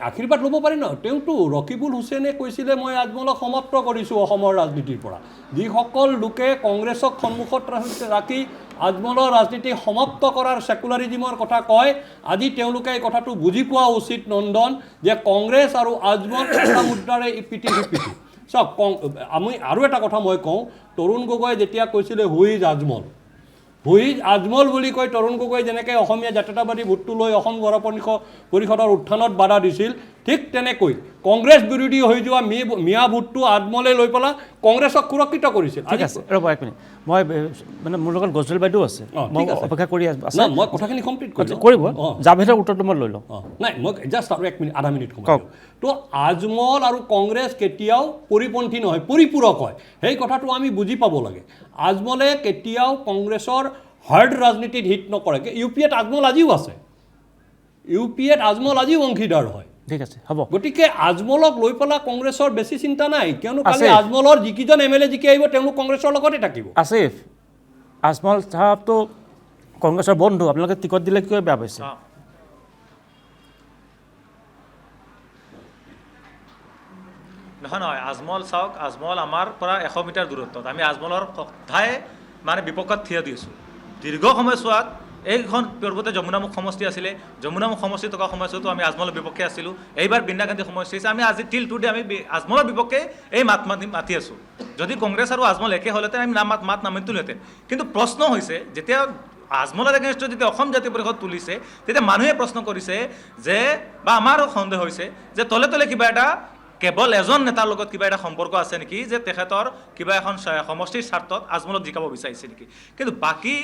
আশীৰ্বাদ ল'ব পাৰি ন। তেওঁতো ৰকিবুল হুছেইনে কৈছিলে মই আজমলক সমাপ্ত কৰিছোঁ অসমৰ ৰাজনীতিৰ পৰা। যিসকল লোকে কংগ্ৰেছক সন্মুখত ৰাখি আজমলৰ ৰাজনীতি সমাপ্ত কৰাৰ ছেকুলাৰিজিমৰ কথা কয়, আজি তেওঁলোকে এই কথাটো বুজি পোৱা উচিত নন্দন, যে কংগ্ৰেছ আৰু আজমল এটা মুদ্ৰাৰে পিঠি সিপিঠি। চাওক, আমি আৰু এটা কথা মই কওঁ, তৰুণ গগৈ যেতিয়া কৈছিলে হু ইজ আজমল বুলি কৈ তৰুণ গগৈ যেনেকৈ অসমীয়া জাতীয়তাবাদী ভোটটো লৈ অসম গণ পৰিষদৰ উত্থানত বাধা দিছিল, ঠিক তেনেকৈ কংগ্ৰেছ বিৰোধী হৈ যোৱা মিয়া ভোটটো আজমলে লৈ পেলাই কংগ্ৰেছক সুৰক্ষিত কৰিছিল। ঠিক আছে, ৰ'ব এক মিনিট, মই মানে মোৰ লগত গজল বাইদেউ আছে, মই অপেক্ষা কৰি আছোঁ। মই কথাখিনি কমপ্লিট কৰিব, জাভেদৰ উত্তৰটো মই লৈ লওঁ। নাই, মই জাষ্ট আৰু 1 মিনিট, আধা মিনিট কওক। তো আজমল আৰু কংগ্ৰেছ কেতিয়াও পৰিপন্থী নহয়, পৰিপূৰক হয়। সেই কথাটো আমি বুজি পাব লাগে। আজমলে কেতিয়াও কংগ্ৰেছৰ হাৰ্ড ৰাজনীতিত হিট নকৰে। UPAত আজমল আজিও আছে, অংশীদাৰ হয়। ঠিক আছে, হ'ব। গতিকে আজমলক লৈ পেলাই কংগ্ৰেছৰ বেছি চিন্তা নাই, কিয়নো কালি আজমলৰ যিকেইজন MLA জিকি আহিব তেওঁলোক কংগ্ৰেছৰ লগতে থাকিব। আসিফ, আজমল চাহাবতো কংগ্ৰেছৰ বন্ধু, আপোনালোকে টিকট দিলে কিয় বেয়া পাইছে? নহয়, আজমল চাওক, আজমল আমাৰ পৰা 100 মিটাৰ দূৰত্বত। আমি আজমলৰ সদায় মানে বিপক্ষত থিয় দিছোঁ। দীৰ্ঘ সময়ছোৱাত এইখন পূৰ্বতে যমুনামুখ সমষ্টি আছিলে, যমুনামুখ সমষ্টি থকা সময়ছোৱাতো আমি আজমলৰ বিপক্ষে আছিলোঁ। এইবাৰ বিন্না গান্ধী সমষ্টি আছে, আমি আজি টিল টুডে আমি আজমলৰ বিপক্ষে এই মাতি আছোঁ। যদি কংগ্ৰেছ আৰু আজমল একে হ'লেহেঁতেন আমি মাত নামাতিলোহেঁতেন। কিন্তু প্ৰশ্ন হৈছে, যেতিয়া আজমলৰ এগেইনষ্টত যেতিয়া অসম জাতীয় পৰিষদ তুলিছে, তেতিয়া মানুহে প্ৰশ্ন কৰিছে যে, বা আমাৰো সন্দেহ হৈছে যে তলে তলে কিবা এটা কেৱল এজন নেতাৰ লগত কিবা এটা সম্পৰ্ক আছে নেকি, যে তেখেতৰ কিবা এখন সমষ্টিৰ স্বাৰ্থত আজমলক জিকাব বিচাৰিছে নেকি। কিন্তু বাকী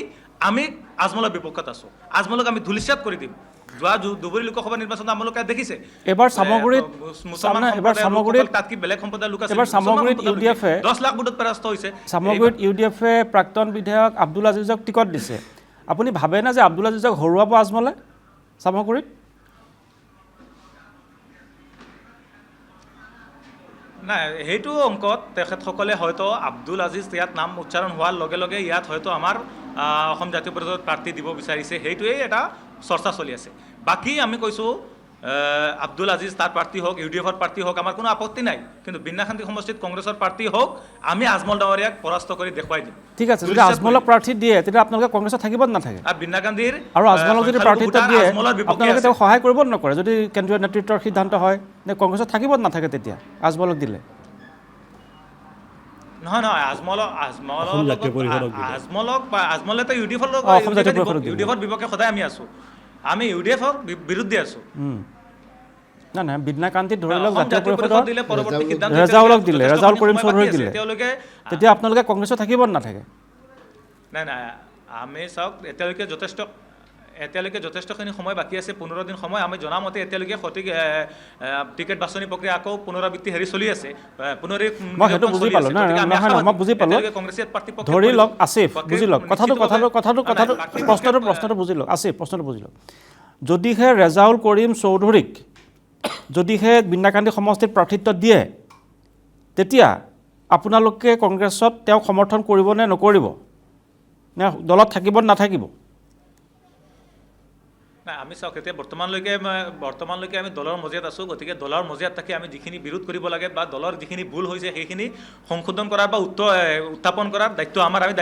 আমি আজমলৰ বিপক্ষত আছোঁ, আজমলক আমি ধূলিসাৎ কৰি দিম। যোৱা ধুবুৰী লোকসভা নিৰ্বাচনত আপোনালোকে দেখিছে, এবাৰ চামগুৰিত তাত কি বেলেগ সম্প্ৰদায়ৰ লোক আছে? 10 লাখ ভোটত পৰাস্ত হৈছে। চামগুৰিত UDF-এ প্ৰাক্তন বিধায়ক আব্দুল আজিজক টিকট দিছে। আপুনি ভাবেনে যে আব্দুল আজিজক হৰুৱাব আজমলে চামগুৰিত? নাই, সেইটো অংকত তেখেতসকলে হয়তো আব্দুল আজিজ ইয়াত নাম উচ্চাৰণ হোৱাৰ লগে লগে ইয়াত হয়তো আমাৰ অসম জাতীয় পৰিষদত প্ৰাৰ্থী দিব বিচাৰিছে, সেইটোৱেই এটা চৰ্চা চলি আছে। বাকী আমি কৈছোঁ আব্দুল আজিজ তাৰ প্ৰাৰ্থী হওক, UDF-ৰ প্ৰাৰ্থী হওক, আমাৰ কোনো আপত্তি নাই। কিন্তু বিন্নাখান্দি সমষ্টিত কংগ্ৰেছৰ প্ৰাৰ্থী হওক, আমি আজমল ডাঙৰীয়াক পৰাস্ত কৰি দেখুৱাই দিম। ঠিক আছে, যদি আজমলক প্ৰাৰ্থী দিয়ে তেতিয়া আপোনালোকে কংগ্ৰেছত থাকিব নাথাকে? আৰু বিন্নাখান্দিৰ আৰু আজমলক যদি প্ৰাৰ্থিত্ব দিয়ে আপোনালোকে তেওঁক সহায় কৰিব নকৰে? যদি কেন্দ্ৰীয় নেতৃত্বৰ সিদ্ধান্ত হয়, নে কংগ্ৰেছত থাকিব নাথাকে তেতিয়া আজমলক দিলে? নহয়, আজমলেতো UDF-ৰ বিপক্ষে সদায় আমি আছোঁ, আমি UDF-ৰ বিৰুদ্ধে আছোঁ। নাই, বিন্না কান্তিত ধৰি লওক জাতীয় পৰিষদৰ ৰেজাউলক দিলে, ৰেজাউল কৰিম চৌধুৰীক দিলে, তেতিয়া আপোনালোকে কংগ্ৰেছত থাকিব নাথাকে? নাই, আমি চাওক, এতিয়ালৈকে যথেষ্টখিনি সময় বাকী আছে, 15 দিন সময়। আমি জনামতে এতিয়ালৈকে সঠিক টিকেট বাছনি প্ৰক্ৰিয়া আকৌ পুনৰাবৃত্তি চলি আছে। মই সেইটো বুজি পালোঁ, মই বুজি পালোঁ। ধৰি লওক আসিফ, বুজি লওক প্ৰশ্নটো বুজি লওক। আসিফ, প্ৰশ্নটো বুজি লওক। যদিহে ৰেজাউল কৰিম চৌধুৰীক যদিহে বিনাকান্দি সমষ্টিত প্ৰাৰ্থিত্ব দিয়ে তেতিয়া আপোনালোকে কংগ্ৰেছত তেওঁক সমৰ্থন কৰিব নে নকৰিব নে দলত থাকিব নাথাকিব নাই আমি চাওক এতিয়া বৰ্তমানলৈকে আমি দলৰ মজিয়াত আছোঁ গতিকে দলৰ মজিয়াত থাকি আমি যিখিনি বিৰোধ কৰিব লাগে বা দলৰ যিখিনি ভুল হৈছে সেইখিনি সংশোধন কৰাৰ বা উত্থাপন কৰাৰ দায়িত্ব আমাৰ আমি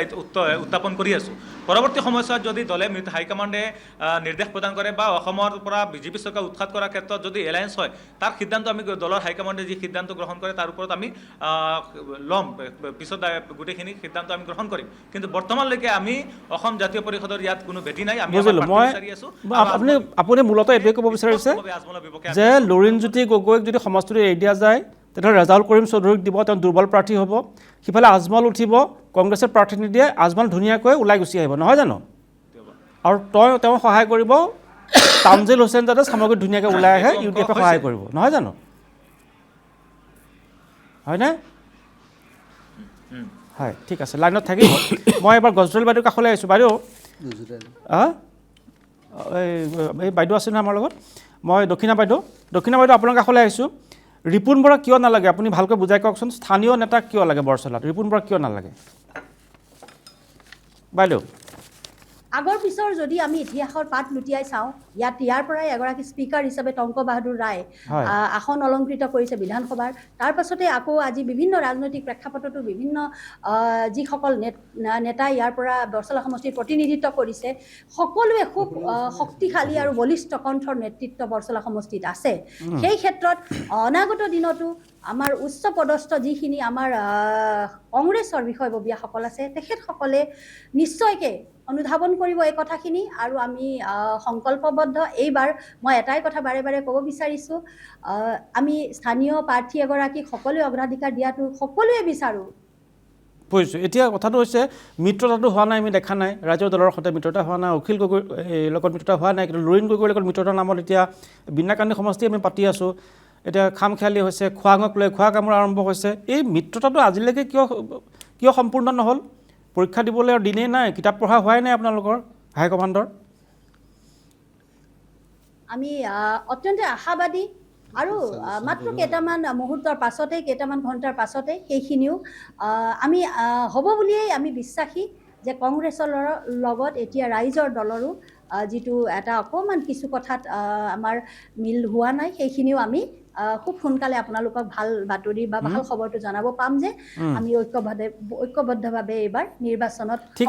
উত্থাপন কৰি আছোঁ পৰৱৰ্তী সময়ছোৱাত যদি দলে হাইকমাণ্ডে নিৰ্দেশ প্ৰদান কৰে বা অসমৰ পৰা বিজেপি চৰকাৰ উৎখাত কৰাৰ ক্ষেত্ৰত যদি এলায়েন্স হয় তাৰ সিদ্ধান্ত আমি দলৰ হাইকমাণ্ডে যি সিদ্ধান্ত গ্ৰহণ কৰে তাৰ ওপৰত আমি ল'ম পিছত গোটেইখিনি সিদ্ধান্ত আমি গ্ৰহণ কৰিম কিন্তু বৰ্তমানলৈকে আমি অসম জাতীয় পৰিষদৰ ইয়াত কোনো ভেটি নাই আমি বিচাৰি আছোঁ আপুনি মূলতঃ এইটোৱে ক'ব বিচাৰিছে যে লুৰিণজ্যোতি গগৈক যদি সমষ্টিটো এৰি দিয়া যায় তেতিয়া ৰেজাউল কৰিম চৌধুৰীক দিব তেওঁ দুৰ্বল প্ৰাৰ্থী হ'ব সিফালে আজমল উঠিব কংগ্ৰেছে প্ৰাৰ্থী নিদিয়ে আজমল ধুনীয়াকৈ ওলাই গুচি আহিব নহয় জানো আৰু তেওঁ সহায় কৰিব তামজিল হুছেইন যাতে সামগ্ৰী ধুনীয়াকৈ ওলাই আহে UDF সহায় কৰিব নহয় জানো হয়নে হয় ঠিক আছে লাইনত থাকিব মই এবাৰ গজল বাইদেউৰ কাষলৈ আহিছোঁ বাইদেউ এই বাইদেউ আছে নহয় আমাৰ লগত মই দক্ষিণা বাইদেউ আপোনাৰ কাষলৈ আহিছোঁ ৰিপুণ বৰা কিয় নালাগে আপুনি ভালকৈ বুজাই কওকচোন স্থানীয় নেতা কিয় লাগে বৰচলাত ৰিপুণ বৰা কিয় নালাগে বাইদেউ আগৰ পিছৰ যদি আমি ইতিহাসৰ পাত লুটিয়াই চাওঁ ইয়াৰ পৰাই এগৰাকী স্পীকাৰ হিচাপে টংক বাহাদুৰ ৰায় আসন অলংকৃত কৰিছে বিধানসভাৰ তাৰ পাছতে আকৌ আজি বিভিন্ন ৰাজনৈতিক প্ৰেক্ষাপটতো বিভিন্ন যিসকল নেতা ইয়াৰ পৰা বৰচলা সমষ্টিৰ প্ৰতিনিধিত্ব কৰিছে সকলোৱে খুব শক্তিশালী আৰু বলিষ্ঠ কণ্ঠৰ নেতৃত্ব বৰচলা সমষ্টিত আছে সেই ক্ষেত্ৰত অনাগত দিনতো আমাৰ উচ্চ পদস্থ যিখিনি আমাৰ কংগ্ৰেছৰ বিষয়ববীয়াসকল আছে তেখেতসকলে নিশ্চয়কৈ অনুধাৱন কৰিব এই কথাখিনি আৰু আমি সংকল্পবদ্ধ এইবাৰ মই এটাই কথা বাৰে বাৰে ক'ব বিচাৰিছোঁ আমি স্থানীয় প্ৰাৰ্থী এগৰাকীক সকলোৱে অগ্ৰাধিকাৰ দিয়াটো সকলোৱে বিচাৰোঁ বুজিছোঁ এতিয়া কথাটো হৈছে মিত্ৰতাটো হোৱা নাই আমি দেখা নাই ৰাজ্যৰ দলৰ সৈতে মিত্ৰতা হোৱা নাই অখিল গগৈৰ লগত মিত্ৰতা হোৱা নাই কিন্তু লুৰিণ গগৈৰ লগত মিত্ৰতাৰ নামত এতিয়া বিনাকান্দি সমষ্টি আমি পাতি আছোঁ এতিয়া খাম খেয়ালি হৈছে খোৱাঙক লৈ খোৱা কামোৰ আৰম্ভ হৈছে এই মিত্ৰতাটো আজিলৈকে কিয় সম্পূৰ্ণ নহ'ল পৰীক্ষা দিবলৈ আৰু দিনেই নাই কিতাপ পঢ়া হোৱাই নাই আপোনালোকৰ হাইকমাণ্ডৰ আমি অত্যন্ত আশাবাদী আৰু মাত্ৰ কেইটামান মুহূৰ্তৰ পাছতে কেইটামান ঘণ্টাৰ পাছতে সেইখিনিও আমি হ'ব বুলিয়েই আমি বিশ্বাসী যে কংগ্ৰেছৰ লগত এতিয়া ৰাইজৰ দলৰো যিটো এটা অকণমান কিছু কথাত আমাৰ মিল হোৱা নাই সেইখিনিও আমি খুব সোনকালে আপোনালোকক ভাল বাতৰি বা ভাল খবৰটো জনাব পাম যে আমি ঐক্যবদ্ধভাৱে এইবাৰ নিৰ্বাচনত ঠিক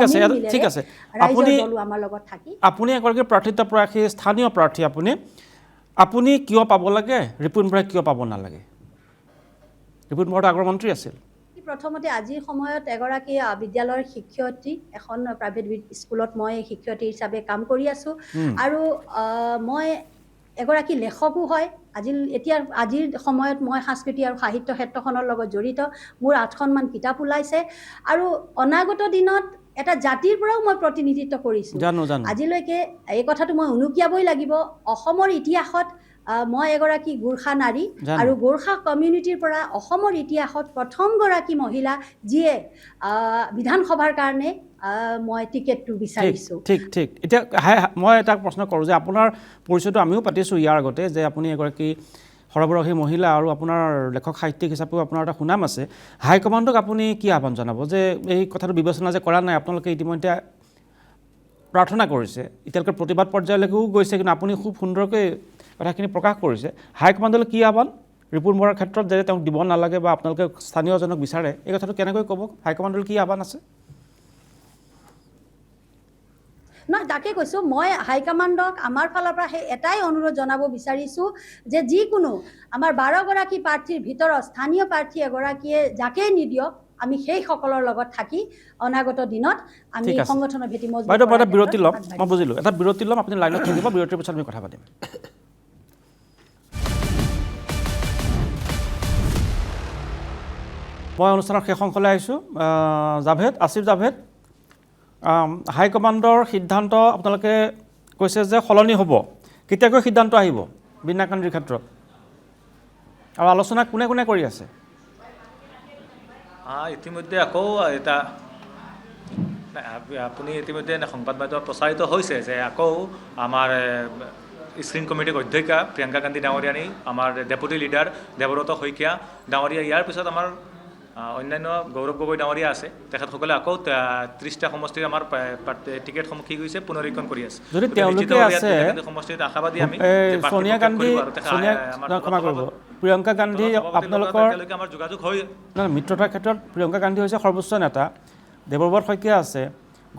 আছে ৰাইজৰ দলো আমাৰ লগত থাকি আপুনি এগৰাকী প্ৰাৰ্থিত্ব প্ৰয়াসী স্থানীয় প্ৰাৰ্থী আপুনি কিয় পাব লাগে ৰিপুণ বৰাই কিয় পাব নালাগে ৰিপুণ বৰাটো আগৰ মন্ত্ৰী আছিল প্ৰথমতে আজিৰ সময়ত এগৰাকী বিদ্যালয়ৰ শিক্ষয়িত্ৰী এখন প্ৰাইভেট স্কুলত মই শিক্ষয়িত্ৰী হিচাপে কাম কৰি আছোঁ আৰু মই এগৰাকী লেখকো হয় আজিৰ সময়ত মই সংস্কৃতি আৰু সাহিত্য ক্ষেত্ৰখনৰ লগত জড়িত মোৰ 8খনমান কিতাপ ওলাইছে আৰু অনাগত দিনত এটা জাতিৰ পৰাও মই প্ৰতিনিধিত্ব কৰিছোঁ আজিলৈকে এই কথাটো মই উনুকিয়াবই লাগিব অসমৰ ইতিহাসত মই এগৰাকী গোৰ্খা নাৰী আৰু গোৰ্খা কমিউনিটিৰ পৰা অসমৰ ইতিহাসত প্ৰথমগৰাকী মহিলা যিয়ে বিধানসভাৰ কাৰণে মই টিকেটটো বিচাৰিছোঁ ঠিক এতিয়া মই এটা প্ৰশ্ন কৰোঁ যে আপোনাৰ পৰিচয়টো আমিও পাতিছোঁ ইয়াৰ আগতে যে আপুনি এগৰাকী সৰবৰাহী মহিলা আৰু আপোনাৰ লেখক সাহিত্যিক হিচাপেও আপোনাৰ এটা সুনাম আছে হাইকমাণ্ডক আপুনি কি আহ্বান জনাব যে এই কথাটো বিবেচনা যে কৰা নাই আপোনালোকে ইতিমধ্যে প্ৰাৰ্থনা কৰিছে এতিয়ালৈকে প্ৰতিবাদ পৰ্যায়লৈকেও গৈছে কিন্তু আপুনি খুব সুন্দৰকৈ কথাখিনি প্ৰকাশ কৰিছে হাইকমাণ্ডলৈ কি আহ্বান ৰিপুণ বৰাৰ ক্ষেত্ৰত যে তেওঁক দিব নালাগে বা আপোনালোকে স্থানীয়জনক বিচাৰে এই কথাটো কেনেকৈ ক'ব হাইকমাণ্ডলৈ কি আহ্বান আছে নহয় তাকে কৈছোঁ মই হাইকমাণ্ডক আমাৰ ফালৰ পৰা সেই এটাই অনুৰোধ জনাব বিচাৰিছোঁ যে যিকোনো আমাৰ 12গৰাকী প্ৰাৰ্থীৰ ভিতৰত স্থানীয় প্ৰাৰ্থী এগৰাকীয়ে যাকেই নিদিয়ক আমি সেইসকলৰ লগত থাকি অনাগত দিনত আমি সংগঠনৰ ভেটি মজবুত বাইদেউ এটা বিৰতি ল'ম মই বুজিলোঁ এটা বিৰতি ল'ম আপুনি লাইনত থাকিব বিৰতিৰ পিছত আমি কথা পাতিম মই অনুষ্ঠানৰ শেষ অংশলৈ আহিছোঁ আসিফ জাভেদ হাইকমাণ্ডৰ সিদ্ধান্ত আপোনালোকে কৈছে যে সলনি হ'ব কেতিয়াকৈ সিদ্ধান্ত আহিব বিনাকান্দিৰ ক্ষেত্ৰত আৰু আলোচনা কোনে কোনে কৰি আছে ইতিমধ্যে আকৌ এটা আপুনি ইতিমধ্যে সংবাদ মাধ্যমত প্ৰচাৰিত হৈছে যে আকৌ আমাৰ স্ক্ৰিন কমিটিৰ অধ্যক্ষা প্ৰিয়ংকা গান্ধী ডাঙৰীয়ানী, আমাৰ ডেপুটি লিডাৰ দেৱব্ৰত শইকীয়া ডাঙৰীয়া, ইয়াৰ পিছত আমাৰ অন্যান্য গৌৰৱ গগৈ ডাঙৰীয়া আছে, তেখেতসকলে আকৌ 30টা সমষ্টিৰ আমাৰ টিকেটসমূহ কি গৈছে পুনৰীক্ষণ কৰি আছে। যদি তেওঁলোকে আছে সমষ্টিত আশাবাদী আমি সোনিয়া গান্ধী ক্ষমা কৰিব প্ৰিয়ংকা গান্ধী আপোনালোকৰ আমাৰ যোগাযোগ হৈ মিত্ৰতাৰ ক্ষেত্ৰত প্ৰিয়ংকা গান্ধী হৈছে সৰ্বোচ্চ নেতা, দেৱব্ৰত শইকীয়া আছে,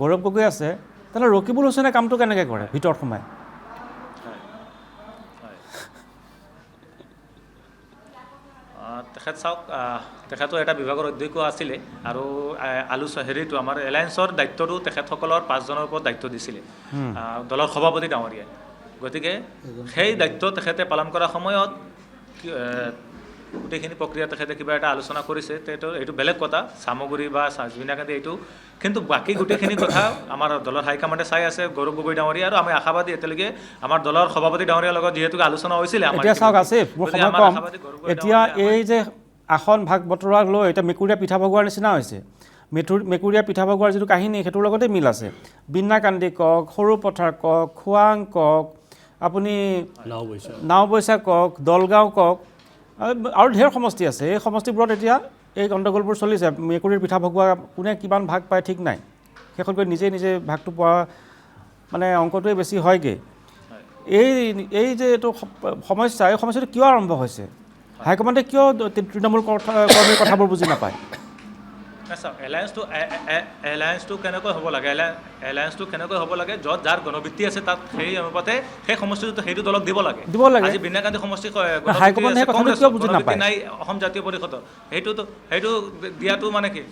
গৌৰৱ গগৈ আছে, তেনে ৰকিবুল হুছেইনে কামটো কেনেকৈ কৰে ভিতৰত সোমাই? তেখেত চাওক, তেখেতো এটা বিভাগৰ অধ্যক্ষ আছিলে আৰু হেৰিটো আমাৰ এলায়েন্সৰ দায়িত্বটো তেখেতসকলৰ 5জনৰ ওপৰত দায়িত্ব দিছিলে দলৰ সভাপতি ডাঙৰীয়াই। গতিকে সেই দায়িত্ব তেখেতে পালন কৰাৰ সময়ত গোটেইখিনি প্ৰক্ৰিয়া তেখেতে কিবা এটা আলোচনা কৰিছে, এইটো বেলেগ কথা, চামগুৰি বা বীণা গান্ধী এইটো, কিন্তু বাকী গোটেইখিনি কথা আমাৰ দলৰ হাইকমাণ্ডে চাই আছে, গৌৰৱ গগৈ ডাঙৰীয়া, আৰু আমি আশাবাদী এতিয়ালৈকে আমাৰ দলৰ সভাপতি ডাঙৰীয়াৰ লগত যিহেতু আলোচনা হৈছিলে। এতিয়া চাওক আছিফ, মোৰ সময় কম, এতিয়া এই যে আসন ভাগ বতৰাক লৈ এতিয়া মেকুৰীয়া পিঠা ভগোৱাৰ নিচিনা হৈছে। মেকুৰীয়া পিঠা ভগোৱাৰ যিটো কাহিনী সেইটোৰ লগতে মিল আছে। বীণা গান্ধী কওক, সৰুপথাৰ কওক, খোৱাং কওক, আপুনি নাওবৈচা কওক, দলগাঁও কওক, আৰু ঢেৰ সমষ্টি আছে। এই সমষ্টিবোৰত এতিয়া এই গণ্ডগোলবোৰ চলিছে। মেকুৰীৰ পিঠা ভগোৱা কোনে কিমান ভাগ পায় ঠিক নাই, শেষত গৈ নিজে নিজে ভাগটো পোৱা মানে অংকটোৱে বেছি হয়গৈ। এই যে এইটো সমস্যা, এই সমস্যাটো কিয় আৰম্ভ হৈছে? হাইকমাণ্ডে কিয় তৃণমূল কৰ্মীৰ কথাবোৰ বুজি নাপায়? চাওক, এলায়েন্সটো কেনেকৈ হ'ব লাগে, এলায়েন্সটো কেনেকৈ হ'ব লাগে, য'ত যাৰ গণভিত্তি আছে তাত সেই অনুপাতে সেই সমষ্টিটো সেইটো দলক দিব লাগে। আজি বীণা গান্ধী সমষ্টি নাই অসম জাতীয় পৰিষদৰ, সেইটো দিয়াটো মানে কি?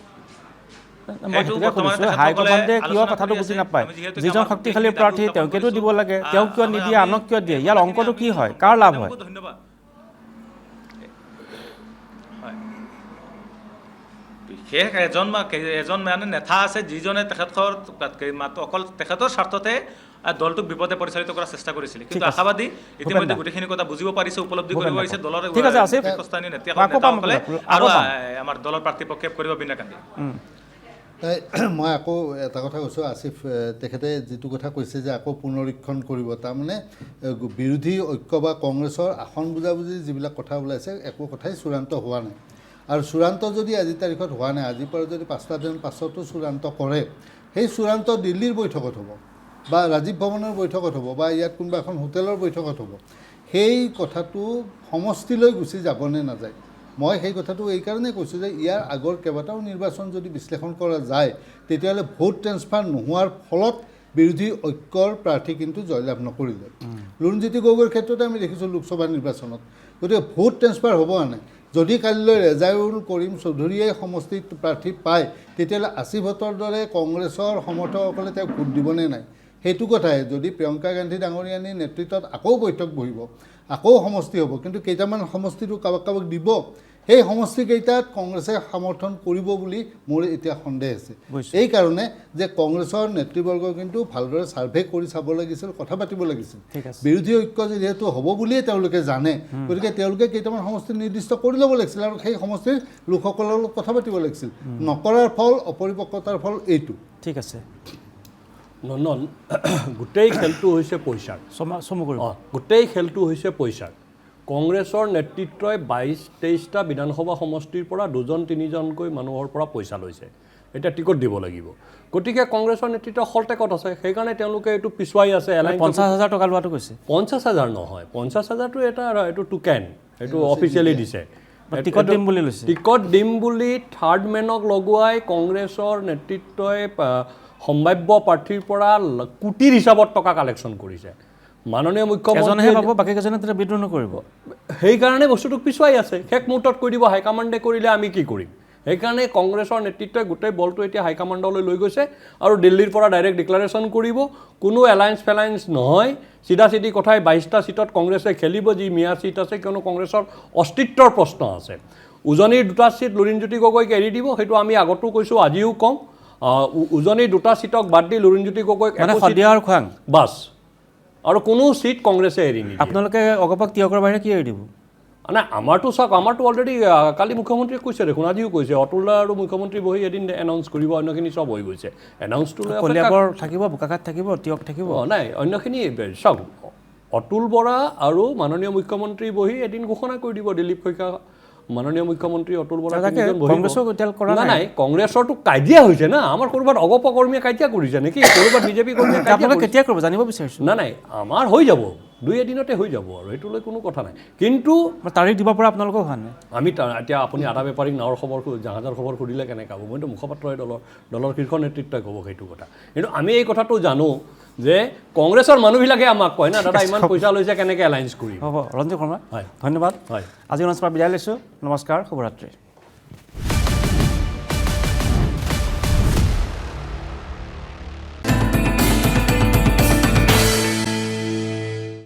হাইকমাণ্ডে কিয় কথাটো বুজি নাপায়? যিজন শক্তিশালী প্ৰাৰ্থী তেওঁকেতো দিব লাগে, তেওঁ কিয় নিদিয়ে, আনক কিয় দিয়ে? ইয়াৰ অংকটো কি হয়, কাৰ লাভ হয়? ধন্যবাদ। বিশেষ এজন মানে নেতা আছে যিজনে তেখেতৰ অকল তেখেতৰ স্বাৰ্থতে দলটোক বিপদে পৰিচালিত কৰাৰ চেষ্টা কৰিছিলে, কিন্তু আশাবাদী ইতিমধ্যে গোটেইখিনি কথা বুজিব পাৰিছে, উপলব্ধি কৰিব পাৰিছে দলৰ শীৰ্ষস্থানীয় নেতাসকলে, আৰু আমাৰ দলৰ প্ৰাৰ্থী প্ৰক্ষেপ কৰিব বীণা গান্ধী। মই আকৌ এটা কথা কৈছোঁ, আছিফ তেখেতে যিটো কথা কৈছে যে আকৌ পুনৰীক্ষণ কৰিব, তাৰমানে বিৰোধী ঐক্য বা কংগ্ৰেছৰ আসন বুজাবুজি যিবিলাক কথা ওলাইছে একো কথাই চূড়ান্ত হোৱা নাই। আৰু চূড়ান্ত যদি আজিৰ তাৰিখত হোৱা নাই, আজিৰ পৰা যদি 5টা দিন পাছতো চূড়ান্ত কৰে, সেই চূড়ান্ত দিল্লীৰ বৈঠকত হ'ব বা ৰাজীৱ ভৱনৰ বৈঠকত হ'ব বা ইয়াত কোনোবা এখন হোটেলৰ বৈঠকত হ'ব। সেই কথাটো সমষ্টিলৈ গুচি যাবনে নাযায়, মই সেই কথাটো এইকাৰণেই কৈছোঁ যে ইয়াৰ আগৰ কেইবাটাও নিৰ্বাচন যদি বিশ্লেষণ কৰা যায়, তেতিয়াহ'লে ভোট ট্ৰেন্সফাৰ নোহোৱাৰ ফলত বিৰোধী ঐক্যৰ প্ৰাৰ্থী কিন্তু জয়লাভ নকৰিলে। লুৰিণজ্যোতি গগৈৰ ক্ষেত্ৰতে আমি দেখিছোঁ লোকসভা নিৰ্বাচনত। গতিকে ভোট ট্ৰেন্সফাৰ হ'ব নাই। যদি কালিলৈ ৰেজাউল কৰিম চৌধুৰীয়ে সমষ্টিত প্ৰাৰ্থী পায়, তেতিয়াহ'লে আছিফহঁতৰ দৰে কংগ্ৰেছৰ সমৰ্থকসকলে তেওঁক ভোট দিবনে নাই, সেইটো কথাই। যদি প্ৰিয়ংকা গান্ধী ডাঙৰীয়ানীৰ নেতৃত্বত আকৌ বৈঠক বহিব, আকৌ সমষ্টি হ'ব, কিন্তু কেইটামান সমষ্টিটো কাৰোবাক কাৰোবাক দিব, সেই সমষ্টিকেইটাত কংগ্ৰেছে সমৰ্থন কৰিব বুলি মোৰ এতিয়া সন্দেহ আছে। এইকাৰণে যে কংগ্ৰেছৰ নেতৃবৰ্গ কিন্তু ভালদৰে ছাৰ্ভে কৰি চাব লাগিছিল, কথা পাতিব লাগিছিল। বিৰোধী ঐক্য যিহেতু হ'ব বুলিয়ে তেওঁলোকে জানে, গতিকে তেওঁলোকে কেইটামান সমষ্টি নিৰ্দিষ্ট কৰি ল'ব লাগিছিল আৰু সেই সমষ্টিৰ লোকসকলৰ লগত কথা পাতিব লাগিছিল। নকৰাৰ ফল, অপৰিপক্কতাৰ ফল এইটো। ঠিক আছে নন্দন, গোটেই খেলটো হৈছে পইচাৰ। গোটেই খেলটো হৈছে পইচাৰ। কংগ্ৰেছৰ নেতৃত্বই 22-23টা বিধানসভা সমষ্টিৰ পৰা 2-3জনকৈ মানুহৰ পৰা পইচা লৈছে। এতিয়া টিকট দিব লাগিব, গতিকে কংগ্ৰেছৰ নেতৃত্ব হলটেকত আছে, সেইকাৰণে তেওঁলোকে এইটো পিছুৱাই আছে। 50,000 টকা লোৱাটো কৈছে। 50,000 নহয়, 50,000টো এইটো টোকেন, এইটো অফিচিয়েলি দিছে। টিকট দিম বুলি লৈছে, টিকট দিম বুলি থাৰ্ড মেনক লগোৱাই কংগ্ৰেছৰ নেতৃত্বই সম্ভাৱ্য প্ৰাৰ্থীৰ পৰা কোটিৰ হিচাপত টকা কালেকশ্যন কৰিছে। মাননীয় মুখ্যমন্ত্ৰীয়ে পাব, বাকী কেইজনে তেতিয়া বিদ্ৰোহ নকৰিব। সেইকাৰণে বস্তুটোক পিছুৱাই আছে। শেষ মুহূৰ্তত কৈ দিব হাইকমাণ্ডে কৰিলে আমি কি কৰিম। সেইকাৰণে কংগ্ৰেছৰ নেতৃত্বই গোটেই বলটো এতিয়া হাইকমাণ্ডলৈ লৈ গৈছে আৰু দিল্লীৰ পৰা ডাইৰেক্ট ডিক্লাৰেশ্যন কৰিব। কোনো এলায়েন্স ফেলায়েন্স নহয়, চিধা চিধি কথাই 22টা চিটত কংগ্ৰেছে খেলিব, যি মিয়া চিট আছে, কিয়নো কংগ্ৰেছৰ অস্তিত্বৰ প্ৰশ্ন আছে। উজনিৰ 2টা চিট লুৰিণজ্যোতি গগৈক এৰি দিব, সেইটো আমি আগতো কৈছোঁ, আজিও কওঁ। উজনিৰ 2টা চিটক বাদ দি লুৰিণজ্যোতি গগৈক বাছ, আৰু কোনো চিট কংগ্ৰেছে এৰি নিদিয়ে। আপোনালোকে অগপক ত্যাগৰ বাহিৰে কি এৰি দিব? নাই, আমাৰতো চাওক, আমাৰতো অলৰেডি কালি মুখ্যমন্ত্ৰীয়ে কৈছে দেখোন, আজিও কৈছে, অতুল আৰু মুখ্যমন্ত্ৰী বহি এদিন এনাউন্স কৰিব, অন্যখিনি চব হৈ গৈছে। এনাউন্সটো লৈ কলিয়াবৰ থাকিব, বোকাখাত থাকিব, ত্যাগ থাকিব। নাই, অন্যখিনি চাওক, অতুল বৰা আৰু মাননীয় মুখ্যমন্ত্ৰী বহি এদিন ঘোষণা কৰি দিব দিলীপ শইকীয়া মাননীয় মুখ্যমন্ত্ৰী অতুল বৰা নাই কংগ্ৰেছৰতো কাজিয়া হৈছে না আমাৰ ক'ৰবাত অগপকৰ্মীয়ে কাজিয়া কৰিছে নেকি ক'ৰবাত বিজেপি কৰ্মীয়ে কেতিয়া কৰিব জানিব বিচাৰিছোঁ নাই আমাৰ হৈ যাব 2 এদিনতে হৈ যাব আৰু সেইটোলৈ কোনো কথা নাই কিন্তু তাৰিখ দিব পৰা আপোনালোকেও হোৱা নাই আমি এতিয়া আপুনি আধা বেপাৰীক নাৱৰ খবৰ জাহাজৰ খবৰ সুধিলে কেনেকৈ হ'ব মইতো মুখপাত্ৰই দলৰ শীৰ্ষ নেতৃত্বই ক'ব সেইটো কথা কিন্তু আমি এই কথাটো জানো যে কংগ্ৰেছৰ মানুহবিলাকে আমাক কয় না দাদা ইমান পইচা লৈছে কেনেকৈ এলায়েন্স কৰিম হ'ব ৰঞ্জিত শৰ্মা হয় ধন্যবাদ হয় আজি অনুষ্ঠানৰ বিদায় লৈছোঁ নমস্কাৰ শুভৰাত্ৰি